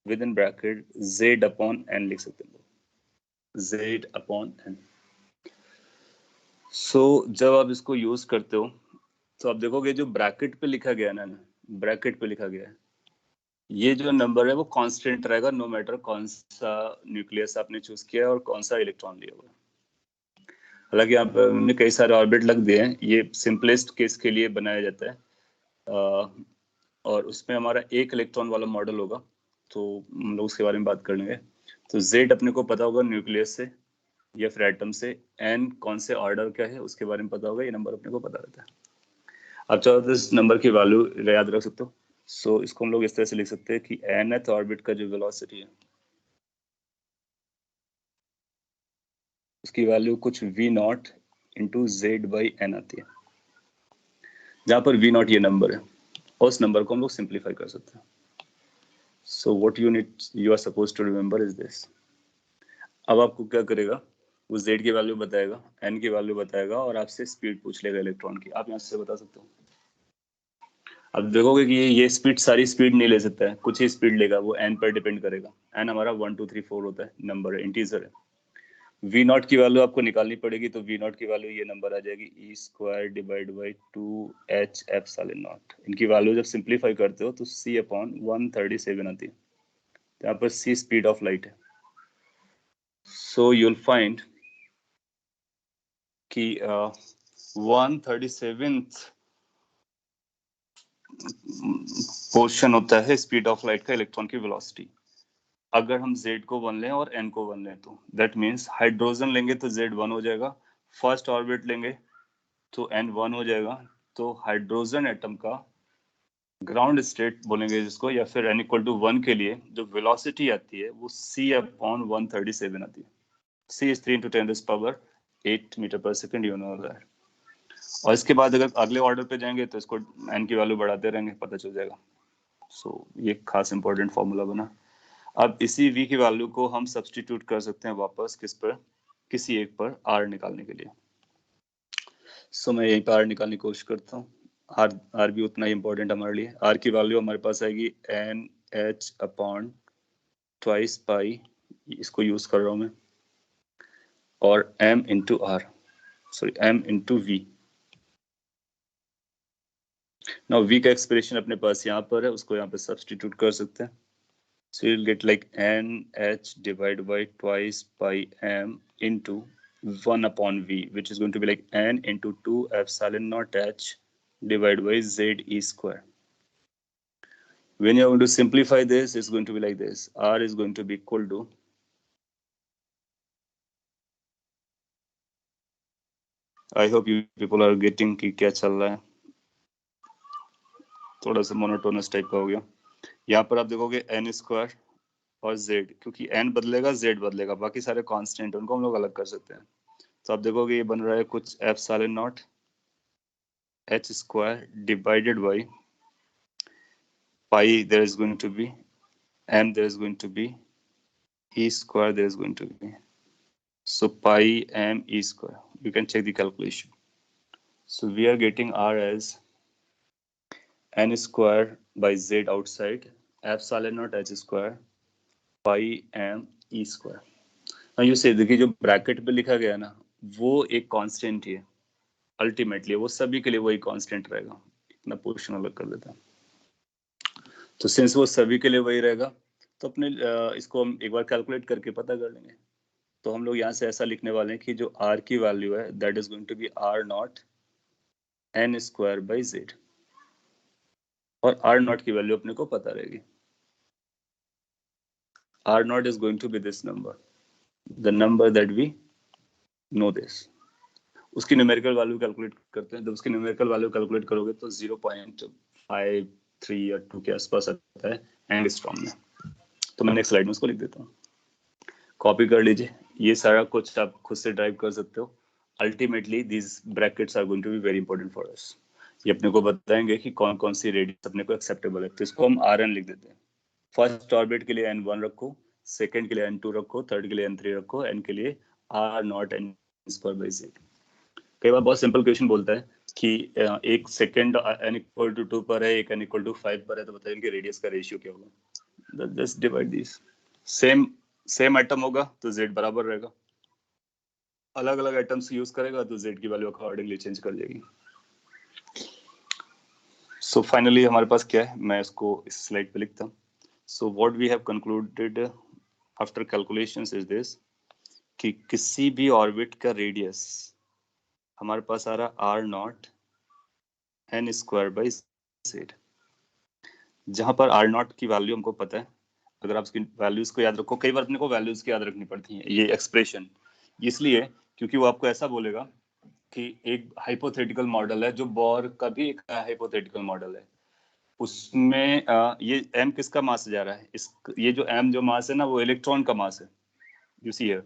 with in bracket z upon n लिख सकते हैं, z अपॉन n। सो जब आप इसको यूज करते हो तो आप देखोगे जो ब्रैकेट पे लिखा गया ना, ब्रैकेट पे लिखा गया है, ये जो नंबर है वो कांस्टेंट रहेगा, नो मैटर कौन सा न्यूक्लियस आपने चूज किया है और कौन सा इलेक्ट्रॉन लिया हुआ है। हालांकि यहाँ पर हमने कई सारे ऑर्बिट लग दिए हैं, ये सिंपलेस्ट केस के लिए बनाया जाता है और उसमें हमारा एक इलेक्ट्रॉन वाला मॉडल होगा, तो हम लोग उसके बारे में बात कर लेंगे। तो Z अपने को पता होगा न्यूक्लियस से या फिर एटम से, N कौन से ऑर्डर का है उसके बारे में पता होगा, ये नंबर अपने को पता रहता है। अब चाहो तो इस नंबर की वैल्यू याद रख सकते हो। सो इसको हम लोग इस तरह से लिख सकते हैं कि nth ऑर्बिट का जो वेलोसिटी है उसकी वैल्यू कुछ v0 into Z by N आती है, जहां पर v0 ये नंबर है और उस नंबर को हम लोग सिंप्लीफाई कर सकते हैं। So what you are suppose to remember is this. अब आपको क्या करेगा, वो z की वैल्यू बताएगा, n की वैल्यू बताएगा और आपसे स्पीड पूछ लेगा इलेक्ट्रॉन की। आप यहाँ से बता सकते हो। अब देखोगे कि ये स्पीड सारी स्पीड नहीं ले सकता है, कुछ ही स्पीड लेगा, वो n पर डिपेंड करेगा। n हमारा 1 2 3 4 होता है, नंबर है, इंटीजर है। v0 की वैल्यू आपको निकालनी पड़ेगी, तो v0 की वैल्यू ये नंबर आ जाएगी e square divide by 2h epsilon not. इनकी वैल्यू जब सिंप्लीफाई करते हो तो c अपॉन 137 आती है। यहाँ पर c स्पीड ऑफ लाइट है। सो यू विल फाइंड कि 137th पोर्शन होता है स्पीड ऑफ लाइट का इलेक्ट्रॉन की वेलोसिटी। अगर हम z को 1 लें और n को 1 लें तो दैट मीन्स हाइड्रोजन लेंगे तो z 1 हो जाएगा, फर्स्ट ऑर्बिट लेंगे तो n 1 हो जाएगा। तो हाइड्रोजन एटम का ग्राउंड स्टेट बोलेंगे जिसको, या फिर n इक्वल टू 1 के लिए जो वेलोसिटी आती है वो c अपॉन 137 आती है। c is 3 into 10 power 8 metre per second, you know that. और इसके बाद अगर अगले ऑर्डर पे जाएंगे तो इसको n की वैल्यू बढ़ाते रहेंगे, पता चल जाएगा। सो ये खास इंपॉर्टेंट फॉर्मूला बना। अब इसी v की वैल्यू को हम सब्स्टिट्यूट कर सकते हैं वापस किस पर, किसी एक पर r निकालने के लिए। सो मैं यहीं पर r निकालने की कोशिश करता हूँ। r भी उतना ही इंपॉर्टेंट हमारे लिए। r की वैल्यू हमारे पास आएगी NH अपॉन ट्वाइस पाई, इसको यूज कर रहा हूँ मैं, और m into r, sorry m into v। Now v का एक्सप्रेशन अपने पास यहाँ पर है, उसको यहाँ पे सब्स्टिट्यूट कर सकते हैं। So you'll get like NH divided by twice pi m into 1 upon V, which is going to be like N into 2 epsilon naught H divided by Z E square. When you're going to simplify this, it's going to be like this. R is going to be equal to, I hope you people are getting कि क्या चल रहा है, थोड़ा सा monotonous type का हो गया। यहाँ पर आप देखोगे n स्क्वायर और z, क्योंकि n बदलेगा z बदलेगा, बाकी सारे कांस्टेंट उनको हम लोग अलग कर सकते हैं। तो आप देखोगे ये बन रहा है कुछ epsilon not h square divided by pi, there is going to be m, there is going to be e square, there is going to be, so pi m e square. You can check the calculation. So we are getting r as n square by z outside epsilon naught h square pi m e square. now you say देखिए जो bracket पे लिखा गया ना वो एक constant ही है, ultimately वो सभी के लिए वही कांस्टेंट रहेगा। इतना पोर्शन अलग कर देता है। तो सिंस वो सभी के लिए वही रहेगा तो अपने इसको हम एक बार कैलकुलेट करके पता कर लेंगे। तो हम लोग यहाँ से ऐसा लिखने वाले हैं कि जो r की वैल्यू है that is going to be r naught n square by z, और r नॉट की वैल्यू अपने को पता रहेगी। r naught is going to be this number, the number that we know this. उसकी न्यूमेरिकल वैल्यू कैलकुलेट करते हैं। जब उसकी न्यूमेरिकल वैल्यू कैलकुलेट करोगे तो 0.53 या 2 के आसपास आता है एंगस्ट्रॉम में। तो मैं नेक्स्ट स्लाइड में उसको लिख देता हूँ, कॉपी कर लीजिए। ये सारा कुछ आप खुद से ड्राइव कर सकते हो। Ultimately these brackets are going to be very important for us. ये अपने को बताएंगे कि कौन कौन सी रेडियस अपने को एक्सेप्टेबल है। तो इसको हम Rn लिख देते हैं। फर्स्ट ऑर्बिट के लिए n1 रखो, सेकंड के लिए n2 रखो, थर्ड के लिए n3 रखो, n के लिए r naught n square by z। कई बार बहुत सिंपल क्वेश्चन बोलता है कि एक सेकंड n इक्वल टू 2 पर है, एक n इक्वल टू 5 पर है, तो बताइए इनके रेडियस का रेशियो क्या होगा। Just divide this. Same atom होगा तो z बराबर रहेगा, अलग अलग एटम्स यूज करेगा तो z की वैल्यू अकॉर्डिंगली चेंज कर जाएगी। सो फाइनली हमारे पास क्या है, मैं इसको इस स्लाइड पे लिखता हूँ। So what we have concluded after calculations is this कि किसी भी ऑर्बिट का रेडियस हमारे पास आ रहा r naught n square by z, जहां पर आर नॉट की वैल्यू हमको पता है। अगर आप इसकी वैल्यूज को याद रखो, कई बार अपने को वैल्यूज की याद रखनी पड़ती है ये एक्सप्रेशन, इसलिए क्योंकि वो आपको ऐसा बोलेगा कि एक हाइपोथेटिकल मॉडल है जो बोर का भी एक हाइपोथेटिकल मॉडल है, उसमें ये m किसका मास जा रहा है, इस ये जो m जो मास है ना वो इलेक्ट्रॉन का मास है, यू सी है।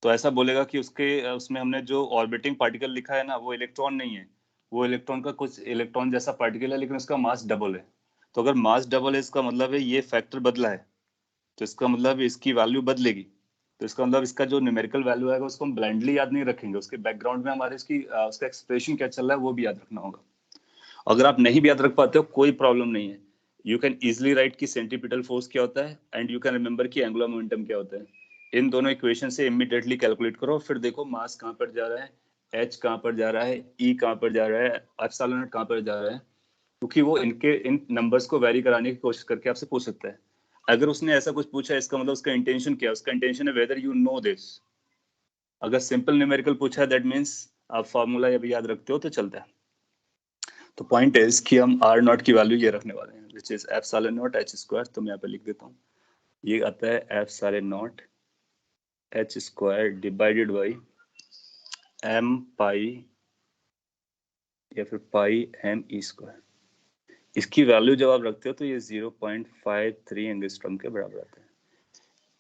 तो ऐसा बोलेगा कि उसके उसमें हमने जो ऑर्बिटिंग पार्टिकल लिखा है ना वो इलेक्ट्रॉन नहीं है, वो इलेक्ट्रॉन का कुछ इलेक्ट्रॉन जैसा पार्टिकल है लेकिन उसका मास डबल है। तो अगर मास डबल है इसका मतलब है ये फैक्टर बदला है, तो इसका मतलब इसकी वैल्यू बदलेगी। तो इसका मतलब इसका जो न्यूमेरिकल वैल्यू आएगा उसको हम ब्लाइंडली याद नहीं रखेंगे, उसके बैकग्राउंड में हमारे इसकी उसका एक्सप्रेशन क्या चल रहा है वो भी याद रखना होगा। अगर आप नहीं भी याद रख पाते हो कोई प्रॉब्लम नहीं है, यू कैन इजिली राइट कि सेंट्रीपिटल फोर्स क्या होता है एंड यू कैन रिमेंबर कि एंगुलर मोमेंटम क्या होता है। इन दोनों इक्वेशन से इमीडिएटली कैलकुलेट करो, फिर देखो मास कहाँ पर जा रहा है, एच कहाँ पर जा रहा है, ई कहाँ पर जा रहा है, एप्सिलॉन नॉट कहाँ पर जा रहा है, क्योंकि वो इनके इन नंबर्स को वेरी कराने की कोशिश करके आपसे पूछ सकता है। अगर उसने ऐसा कुछ पूछा है इसका मतलब उसका इंटेंशन क्या है, उसका इंटेंशन है वेदर यू नो दिस। अगर सिंपल न्यूमेरिकल पूछा है दैट मीन्स आप फार्मूला अभी याद रखते हो तो चलता है। तो पॉइंट इज कि हम आर नॉट की वैल्यू ये रखने वाले हैं which is epsilon naught h square. तो मैं यहाँ पे लिख देता हूँ, ये आता है epsilon naught h square divided by m pi या फिर पाई एम ई स्क्वायर। इसकी वैल्यू जब आप रखते हो तो ये 0.53 एंगस्ट्रॉम के बराबर आता है।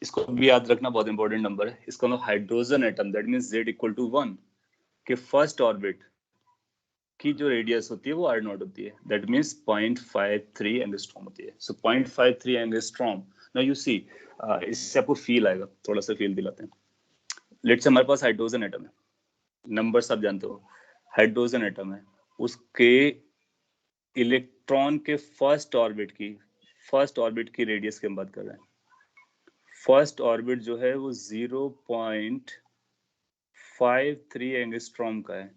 इसको भी याद रखना बहुत इंपॉर्टेंट नंबर है। इसका मतलब hydrogen atom that means z equal to 1 के फर्स्ट ऑर्बिट की जो रेडियस होती है वो आर नॉट होती है, दैट मींस 0.53 एंगस्ट्रॉम होती है। सो 0.53 एंगस्ट्रॉम। नाउ यू सी, इससे आपको फील आएगा, थोड़ा सा फील दिलाते हैं। लेट्स से हमारे पास हाइड्रोजन एटम है, नंबर सब जानते हो, हाइड्रोजन एटम है, उसके इलेक्ट्रॉन के फर्स्ट ऑर्बिट की रेडियस की हम बात कर रहे हैं। फर्स्ट ऑर्बिट जो है वो 0.53 एंगस्ट्रॉम का है।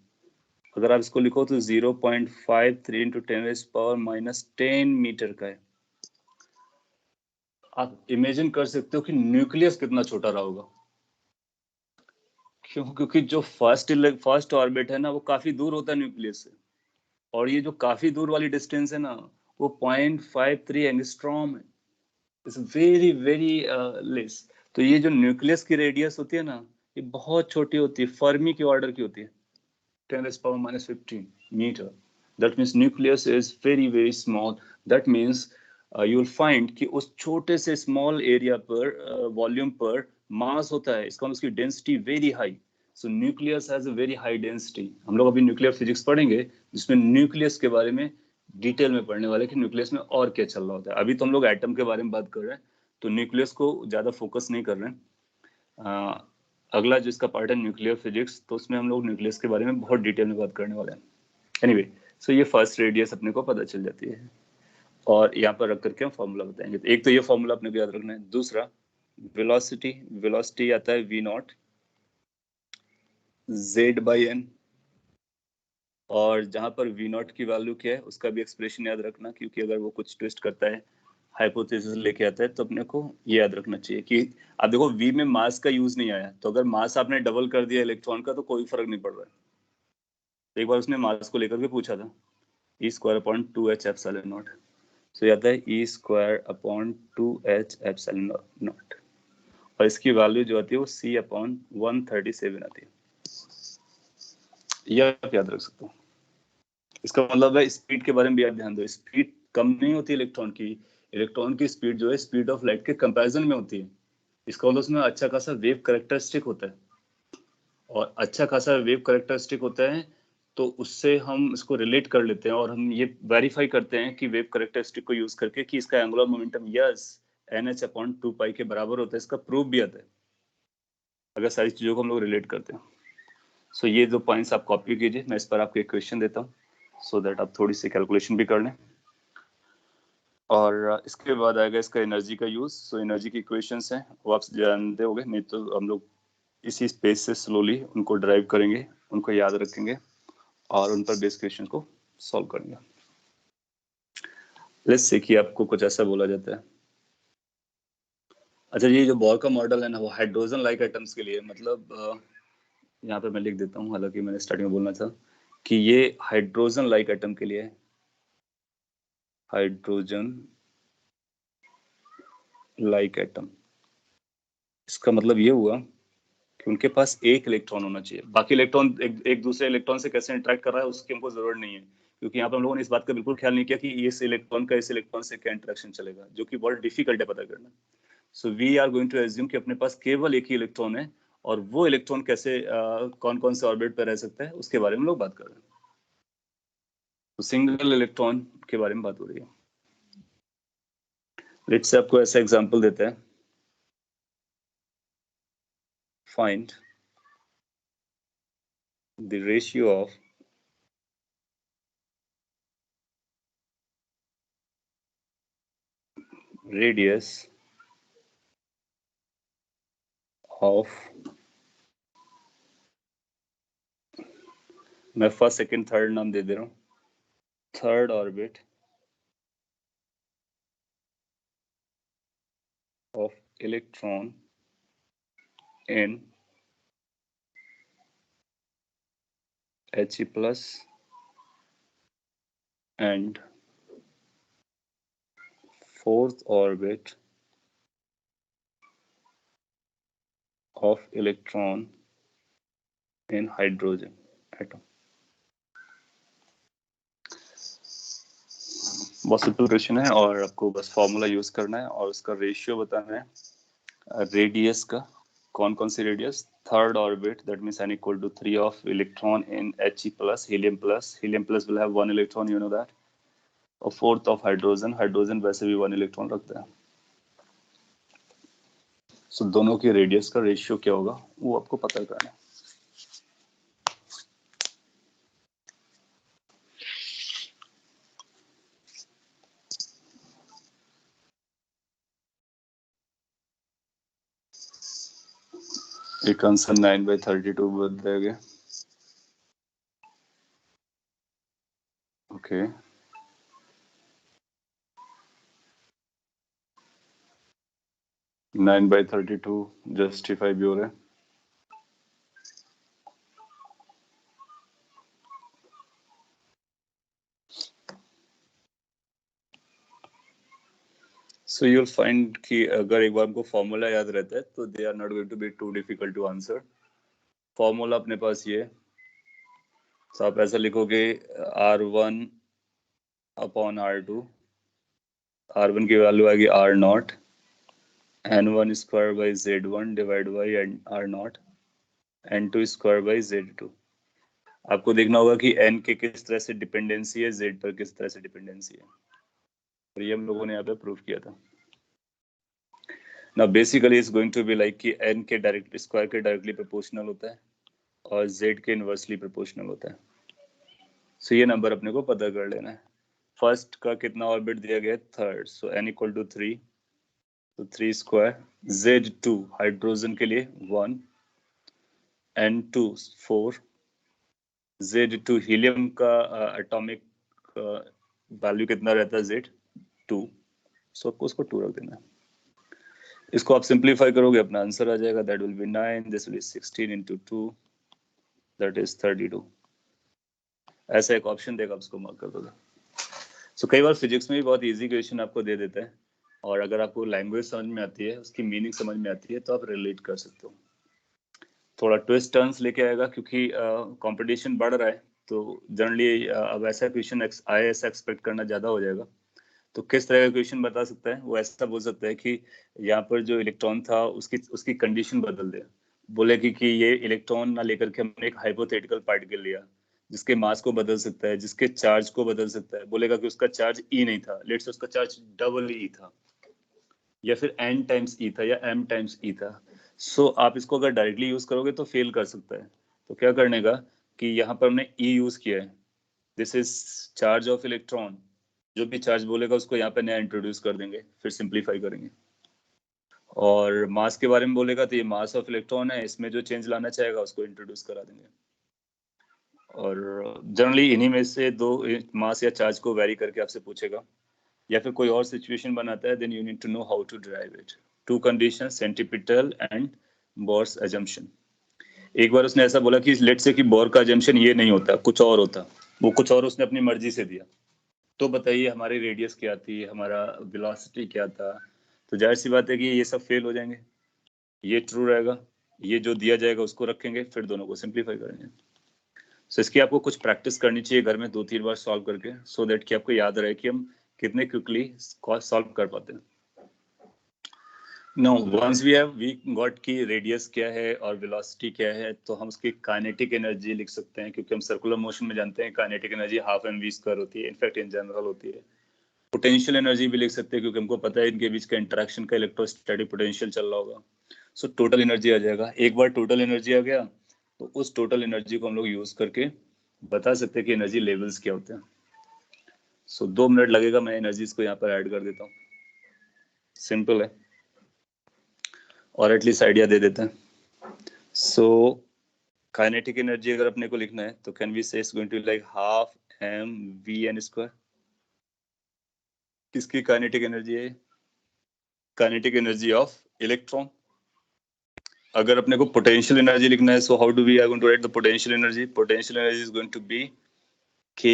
अगर आप इसको लिखो तो 0.53 इंटू 10⁻⁻10 मीटर का है। आप इमेजिन कर सकते हो कि न्यूक्लियस कितना छोटा रहा होगा। क्यों? क्योंकि जो फर्स्ट ऑर्बिट है ना वो काफी दूर होता है न्यूक्लियस से, और ये जो काफी दूर वाली डिस्टेंस है ना वो 0.53 एंगस्ट्रॉम है। It's very very less. तो ये जो न्यूक्लियस की रेडियस होती है ना ये बहुत छोटी होती है, फर्मी के ऑर्डर की होती है, 10⁻⁻15 meter. That means nucleus is very very small. That means you will find कि उस छोटे से स्मॉल एरिया पर वॉल्यूम पर मास होता है, इसका मतलब उसकी density very high. So nucleus has a very high density. हम लोग अभी न्यूक्लियर फिजिक्स पढ़ेंगे जिसमें न्यूक्लियस के बारे में डिटेल में पढ़ने वाले कि न्यूक्लियस में और क्या चल रहा होता है। अभी तो हम लोग एटम के बारे में बात कर रहे हैं तो न्यूक्लियस को ज्यादा फोकस नहीं कर रहे हैं। अगला जिसका पार्ट है न्यूक्लियर फिजिक्स, तो उसमें हम लोग न्यूक्लियस के बारे में बहुत डिटेल में बात करने वाले हैं। एनीवे, सो ये फर्स्ट रेडियस अपने को पता चल जाती है और यहाँ पर रख करके हम फॉर्मूला बताएंगे। तो एक तो ये फॉर्मूला अपने को याद रखना है। दूसरा वेलोसिटी आता है v naught z by n, और जहां पर v नॉट की वैल्यू क्या है उसका भी एक्सप्रेशन याद रखना, क्योंकि अगर वो कुछ ट्विस्ट करता है, हाइपोथेसिस लेके आता है, तो अपने को ये याद रखना चाहिए कि आप देखो v में मास का यूज नहीं आया, तो अगर मास आपने डबल कर दिया इलेक्ट्रॉन का तो कोई फर्क नहीं पड़ रहा है। एक बार उसने मास को लेकर के पूछा था, e square upon 2h epsilon naught. सो ये आता है e square upon 2h epsilon naught, और इसकी वैल्यू जो आती है वो c अपॉन 137 आती है। ये आप याद रख सकते हो। इसका मतलब है स्पीड के बारे में भी आप ध्यान दो, स्पीड कम नहीं होती इलेक्ट्रॉन की। इलेक्ट्रॉन की स्पीड जो है स्पीड ऑफ लाइट के कंपैरिजन में होती है। इसका मतलब उसमें अच्छा खासा वेव कैरेक्टरिस्टिक होता है, और अच्छा खासा वेव कैरेक्टरिस्टिक होता है तो उससे हम इसको रिलेट कर लेते हैं और हम ये वेरीफाई करते हैं कि वेव कैरेक्टरिस्टिक को यूज करके कि इसका angular momentum yes NH upon 2 पाई के बराबर होता है। इसका प्रूफ भी आता है अगर सारी चीजों को हम लोग रिलेट करते हैं। सो ये दो पॉइंट्स आप कॉपी कीजिए, मैं इस पर आपको एक क्वेश्चन देता हूँ सो दैट आप थोड़ी सी कैलकुलेशन भी कर लें। और इसके बाद आएगा इसका एनर्जी का यूज। सो एनर्जी की इक्वेशंस हैं वो आप जानते होंगे, नहीं तो हम लोग इसी स्पेस से स्लोली उनको ड्राइव करेंगे, उनको याद रखेंगे और उन पर बेस क्वेश्चन को सॉल्व करेंगे। लेट्स से कि आपको कुछ ऐसा बोला जाता है, अच्छा ये जो बोर का मॉडल है ना वो हाइड्रोजन लाइक एटम्स के लिए, मतलब यहाँ पे मैं लिख देता हूँ, हालांकि मैंने स्टार्टिंग में बोलना था कि ये हाइड्रोजन लाइक एटम के लिए है, हाइड्रोजन लाइक एटम। इसका मतलब ये हुआ कि उनके पास एक इलेक्ट्रॉन होना चाहिए, बाकी इलेक्ट्रॉन एक दूसरे इलेक्ट्रॉन से कैसे इंटरेक्ट कर रहा है उसकी हमको जरूरत नहीं है, क्योंकि यहाँ पे हम लोगों ने इस बात का बिल्कुल ख्याल नहीं किया कि इस इलेक्ट्रॉन का इस इलेक्ट्रॉन से क्या इंटरेक्शन चलेगा, जो कि बहुत डिफिकल्ट है पता करना। So we are going to assume कि अपने पास केवल एक ही इलेक्ट्रॉन है, और वो इलेक्ट्रॉन कैसे कौन कौन से ऑर्बिट पर रह सकता है उसके बारे में लोग बात कर रहे हैं। तो सिंगल इलेक्ट्रॉन के बारे में बात हो रही है। लेट्स से आपको ऐसा एग्जांपल देते हैं, find the ratio of radius of, मैं फर्स्ट सेकंड थर्ड नाम दे दे रहा हूँ, third orbit of electron in He plus and fourth orbit of electron in hydrogen atom। बहुत सिंपल क्वेश्चन है, और आपको बस फॉर्मूला यूज करना है और उसका रेशियो बताना है रेडियस का। कौन कौन सी radius? Third orbit, that means n equal to 3 of electron in He plus, helium plus will have 1 electron, you know that, और फोर्थ ऑफ हाइड्रोजन, हाइड्रोजन वैसे भी 1 इलेक्ट्रॉन रखता है। सो दोनों की रेडियस का रेशियो क्या होगा वो आपको पता करना है। एक आंसर 9/32 बन जाएगा। ओके, 9/32 जस्टिफाई भी हो रहा है। सो यू विल फाइंड कि अगर एक बार हमको फॉर्मूला याद रहता है तो they are not going to be too difficult to answer. Formula अपने पास ये, तो आप ऐसा लिखोगे R1 अपॉन R2, R1 की वैल्यू आएगी R0, N1 square by Z1 divide by R0, N2 square by Z2। आपको देखना होगा कि N के किस तरह से डिपेंडेंसी है, Z पर किस तरह से डिपेंडेंसी है, और ये हम लोगों ने यहाँ पे प्रूव किया था। Now basically it's going to be like कि N के डायरेक्ट स्क्वायर के डायरेक्टली प्रोपोर्शनल होता है और Z के इनवर्सली प्रोपोर्शनल होता है। सो ये नंबर अपने को पता कर लेना है। फर्स्ट का कितना ऑर्बिट दिया गया है? Third, so N equal to 3, तो 3 स्क्वायर, Z2 हाइड्रोजन के लिए 1, N2 4, Z2 हीलियम का एटॉमिक वैल्यू कितना रहता है? Z2, सो आपको उसको 2 रख देना है। इसको आप सिंप्लीफाई करोगे अपना आंसर आ जाएगा, that will be 9, this will be 16 into 2, that is 32। ऐसा एक ऑप्शन देगा, उसको मार्क कर दोगे। सो कई बार फिजिक्स में भी बहुत इजी क्वेश्चन आपको दे देते हैं, और अगर आपको लैंग्वेज समझ में आती है, उसकी मीनिंग समझ में आती है, तो आप रिलेट कर सकते हो। थोड़ा ट्विस्ट टर्न्स लेके आएगा क्योंकि कंपटीशन बढ़ रहा है, तो जनरली अब ऐसा क्वेश्चन ऐसा एक्सपेक्ट करना ज़्यादा हो जाएगा। तो किस तरह का क्वेश्चन बता सकता है वो? ऐसा बोल सकता है कि यहाँ पर जो इलेक्ट्रॉन था उसकी कंडीशन बदल दे। बोले कि ये इलेक्ट्रॉन ना लेकर के हमने एक हाइपोथेटिकल पार्टिकल लिया जिसके मास को बदल सकता है, जिसके चार्ज को बदल सकता है। बोलेगा कि उसका चार्ज ई नहीं था, लेट्स से उसका चार्ज डबल ई था, या फिर n टाइम्स ई था, या m टाइम्स ई था। सो आप इसको अगर डायरेक्टली यूज करोगे तो फेल कर सकता है। तो क्या करने का कि यहाँ पर हमने ई यूज किया है, this is charge of electron. जो भी चार्ज बोलेगा उसको यहाँ पे नया इंट्रोड्यूस कर देंगे, फिर सिंप्लीफाई करेंगे। और मास के बारे में बोलेगा तो ये मास ऑफ इलेक्ट्रॉन है, इसमें जो चेंज लाना चाहेगा उसको इंट्रोड्यूस करा देंगे। और जनरली इन्हीं में से दो मास या चार्ज को वेरी करके आपसे पूछेगा, या फिर कोई और सिचुएशन बनाता है, then you need to know how to derive it. Two condition, centripetal and Bohr's assumption. एक बार उसने ऐसा बोला कि लेट से कि बोर का जंक्शन ये नहीं होता, कुछ और होता, वो कुछ और उसने अपनी मर्जी से दिया। तो बताइए हमारी रेडियस क्या थी, हमारा वेलोसिटी क्या था, तो जाहिर सी बात है कि ये सब फेल हो जाएंगे। ये ट्रू रहेगा, ये जो दिया जाएगा उसको रखेंगे, फिर दोनों को सिंप्लीफाई करेंगे। सो इसकी आपको कुछ प्रैक्टिस करनी चाहिए घर में 2-3 बार सॉल्व करके, सो दैट कि आपको याद रहे कि हम कितने क्विकली सॉल्व कर पाते हैं। नो, वंस वी गॉट की रेडियस क्या है और वेलोसिटी क्या है, तो हम उसकी काइनेटिक एनर्जी लिख सकते हैं, क्योंकि हम सर्कुलर मोशन में जानते हैं kinetic energy half m we square होती है, इनफैक्ट इन जनरल होती है। पोटेंशियल एनर्जी भी लिख सकते हैं, क्योंकि हमको पता है इनके बीच का इंटरेक्शन का इलेक्ट्रोस्टैटिक पोटेंशियल चल रहा होगा। सो टोटल एनर्जी आ जाएगा। एक बार टोटल एनर्जी आ गया तो उस टोटल एनर्जी को हम लोग यूज करके बता सकते हैं कि एनर्जी लेवल्स क्या होते हैं। सो 2 मिनट लगेगा, मैं एनर्जीज को यहाँ पर ऐड कर देता हूँ। सिंपल है और एटलीस्ट आइडिया दे देते हैं। सो काइनेटिक एनर्जी अगर अपने को लिखना है तो can we say it's going to like half m v n square. किसकी काइनेटिक एनर्जी है? Kinetic energy of electron. अगर अपने को पोटेंशियल एनर्जी लिखना है, so how do we are going to write the potential energy? Potential energy is going to be k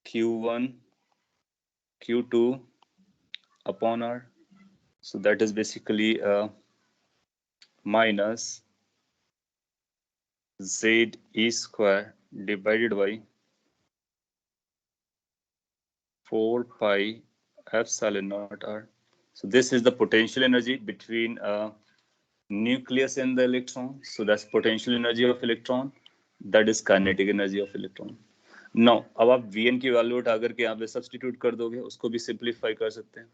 q1 q2 upon r. So that is basically minus z e square divided by 4 pi epsilon naught r. So this is the potential energy between nucleus and the electron. So that's potential energy of electron. That is kinetic energy of electron. Now, अब आप Vn की value उठा करके यहाँ पे substitute कर दोगे, उसको भी सिंप्लीफाई कर सकते हैं।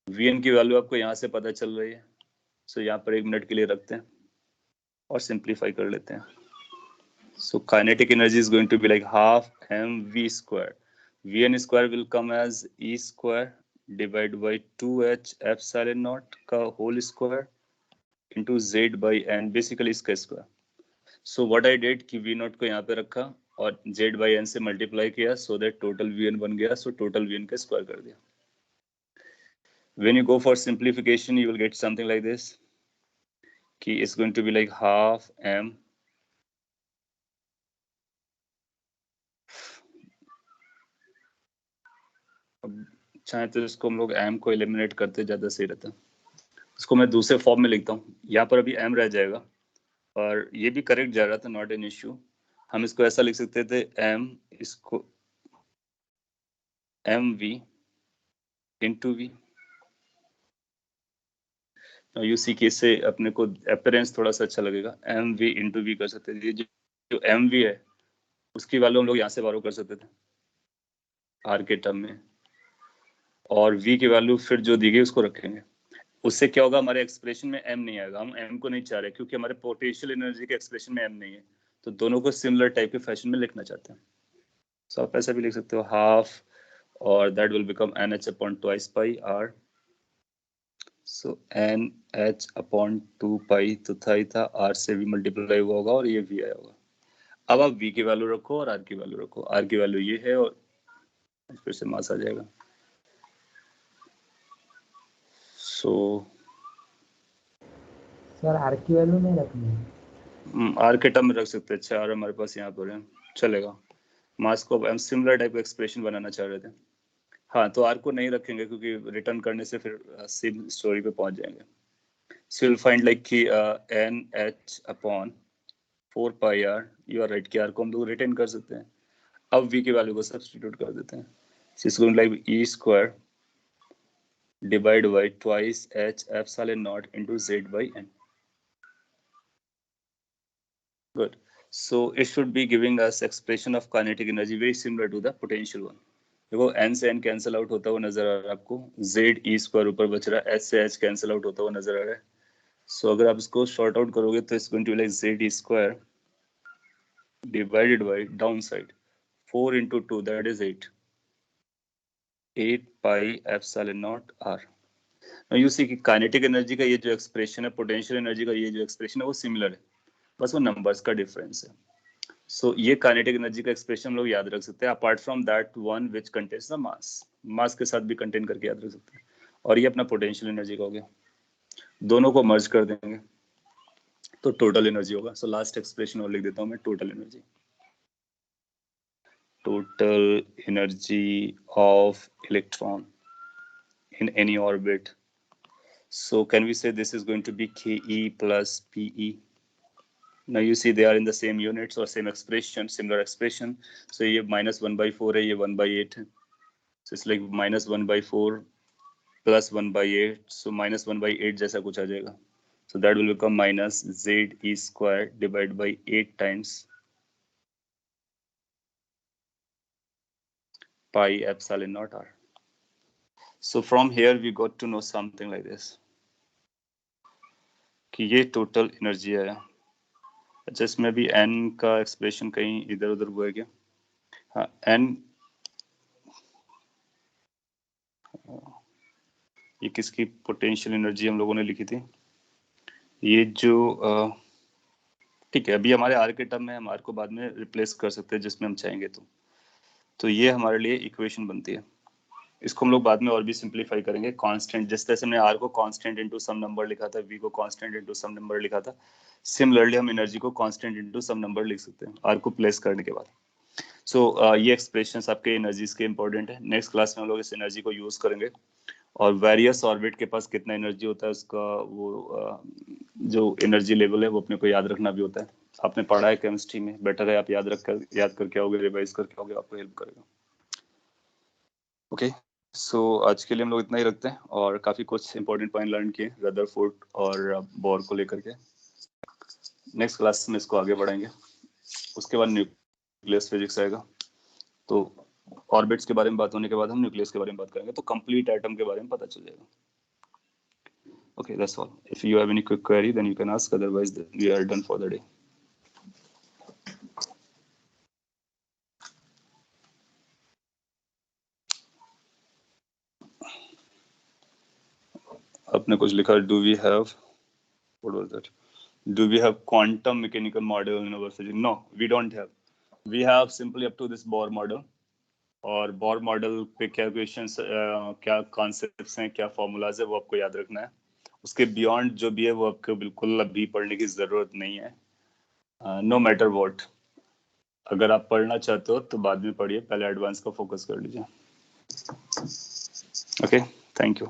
Vn की वैल्यू आपको यहाँ से पता चल रही है, सो यहाँ पर 1 मिनट के लिए रखते हैं और सिंप्लीफाई कर लेते हैं। So kinetic energy is going to be like half mv square. Vn square will come as e square divided by 2h epsilon naught का whole square into z by n, basically इसका square. So what I did कि v naught को यहाँ पे रखा और z by n से multiply किया, so that total vn बन गया, so total vn का स्क्वायर कर दिया। When you go for simplification, you will get something like this कि it's going to be like half m चाहे तो इसको हम लोग m को एलिमिनेट करते ज्यादा सही रहता। इसको मैं दूसरे फॉर्म में लिखता हूँ, यहाँ पर अभी m रह जाएगा और ये भी करेक्ट जा रहा था, नॉट एन इश्यू। हम इसको ऐसा लिख सकते थे m इसको mv into v। You see के इससे अपने को अपीयरेंस थोड़ा सा अच्छा लगेगा, mv into v कर सकते थे। जो mv है उसकी वैल्यू हम लोग यहाँ से बारो कर सकते थे r के टर्म में, और v की वैल्यू फिर जो दी गई उसको रखेंगे। उससे क्या होगा, हमारे एक्सप्रेशन में m नहीं आएगा। हम m को नहीं चाह रहे क्योंकि हमारे पोटेंशियल एनर्जी के एक्सप्रेशन में m नहीं है, तो दोनों को सिमिलर टाइप के फैशन में लिखना चाहते हैं। सो आप ऐसा भी लिख सकते हो हाफ, और that will become nh upon twice pi r। So nh upon 2 पाई तो था r से भी मल्टीप्लाई हुआ होगा और ये v आया होगा। अब आप v की वैल्यू रखो और r की वैल्यू रखो। r की वैल्यू ये है और फिर से मास आ जाएगा। सो सर आर की वैल्यू नहीं रखनी है? आर के टर्म में रख सकते हैं। अच्छा, आर हमारे पास यहाँ पर है, चलेगा। मास को हम सिमिलर टाइप का एक्सप्रेशन बनाना चाह रहे थे। हाँ, तो आर को नहीं रखेंगे क्योंकि रिटर्न करने से फिर सेम स्टोरी पे पहुंच जाएंगे। So you will find like कि n h upon 4 pi r, you are right कि आर को हम लोग रिटर्न कर सकते हैं। अब वी की वैल्यू को सब्स्टिट्यूट कर देते हैं। So it's going like e square divide by twice h epsilon nought into z by n. Good. So it should be giving us expression of kinetic energy very similar to the potential one. देखो n से n cancel out होता हुआ नजर आ रहा है आपको, z e square ऊपर बच रहा है, h से h कैंसिल आउट होता हुआ नजर आ रहा है। सो अगर आप इसको शॉर्ट आउट करोगे तो it's going to be like z e square divided by down side 4 into 2 that is 8 pi epsilon naught r। Now you see कि काइनेटिक एनर्जी का ये जो एक्सप्रेशन है, पोटेंशियल एनर्जी का ये जो एक्सप्रेशन है वो सिमिलर है, बस वो नंबर्स का डिफरेंस है। सो ये काइनेटिक एनर्जी का एक्सप्रेशन हम लोग याद रख सकते हैं, apart from that one which contains the mass. Mass के साथ भी कंटेन करके याद रख सकते हैं। और ये अपना पोटेंशियल एनर्जी का हो गया, दोनों को मर्ज कर देंगे। तो टोटल एनर्जी होगा. सो लास्ट एक्सप्रेशन और लिख देता हूँ मैं, total energy of electron in any orbit. So can we say this is going to be Ke plus Pe? Now you see they are in the same units or same expression, similar expression. So ये -1/4 है, ये 1/8 है. So it's like -1/4 plus 1/8. So -1/8 जैसा कुछ आ जाएगा. So that will become minus ZE square divided by 8 times pi epsilon naught r. So from here we got to know something like this कि ये total energy आया. अच्छा, इसमें भी n का एक्सप्रेशन कहीं इधर उधर हुआ है क्या? हाँ, n ये किसकी पोटेंशियल एनर्जी हम लोगों ने लिखी थी? ये जो ठीक है, अभी हमारे आर के टर्म में हम आर को बाद में रिप्लेस कर सकते हैं जिसमें हम चाहेंगे. तो ये हमारे लिए इक्वेशन बनती है. इसको हम लोग बाद में और भी सिंप्लीफाई करेंगे. कांस्टेंट, जिस तरह से हमने आर को कांस्टेंट इनटू सम नंबर लिखा था, वी को कांस्टेंट इनटू सम नंबर लिखा था, सिमिलरली हम एनर्जी को कांस्टेंट इनटू सम नंबर लिख सकते हैं आर को प्लेस करने के बाद. सो ये एक्सप्रेशंस आपके एनर्जीज के इंपॉर्टेंट है. नेक्स्ट क्लास में हम लोग इस एनर्जी को यूज करेंगे और वेरियस ऑर्बिट के पास कितना एनर्जी होता है उसका वो जो एनर्जी लेवल है वो अपने को याद रखना भी होता है. आपने पढ़ा है केमिस्ट्री में, बेटर है आप याद करके आओगे, रिवाइज करके आओगे, आपको हेल्प करेगा. ओके, सो आज के लिए हम लोग इतना ही रखते हैं और काफी कुछ इंपॉर्टेंट पॉइंट लर्न किए रदरफोर्ड और बोर को लेकर के. नेक्स्ट क्लास में इसको आगे बढ़ाएंगे. उसके बाद न्यूक्लियस फिजिक्स आएगा. तो ऑर्बिट्स के बारे में बात होने के बाद हम न्यूक्लियस के बारे में बात करेंगे, तो कंप्लीट एटम के बारे में पता चल जाएगा. Okay, that's all. If you have any quick query, then you can ask. Otherwise, we are done for the day. आपने कुछ लिखा, do we have, what was that? Do we have quantum mechanical model in our physics? No, we don't have. We have simply up to this Bohr model. और Bohr model पे क्या questions, क्या concepts हैं, क्या formulas है, वो आपको याद रखना है. उसके बियॉन्ड जो भी है वो आपको बिल्कुल अभी पढ़ने की जरूरत नहीं है. नो मैटर व्हाट, अगर आप पढ़ना चाहते हो तो बाद में पढ़िए, पहले एडवांस का फोकस कर लीजिए. Okay, thank you.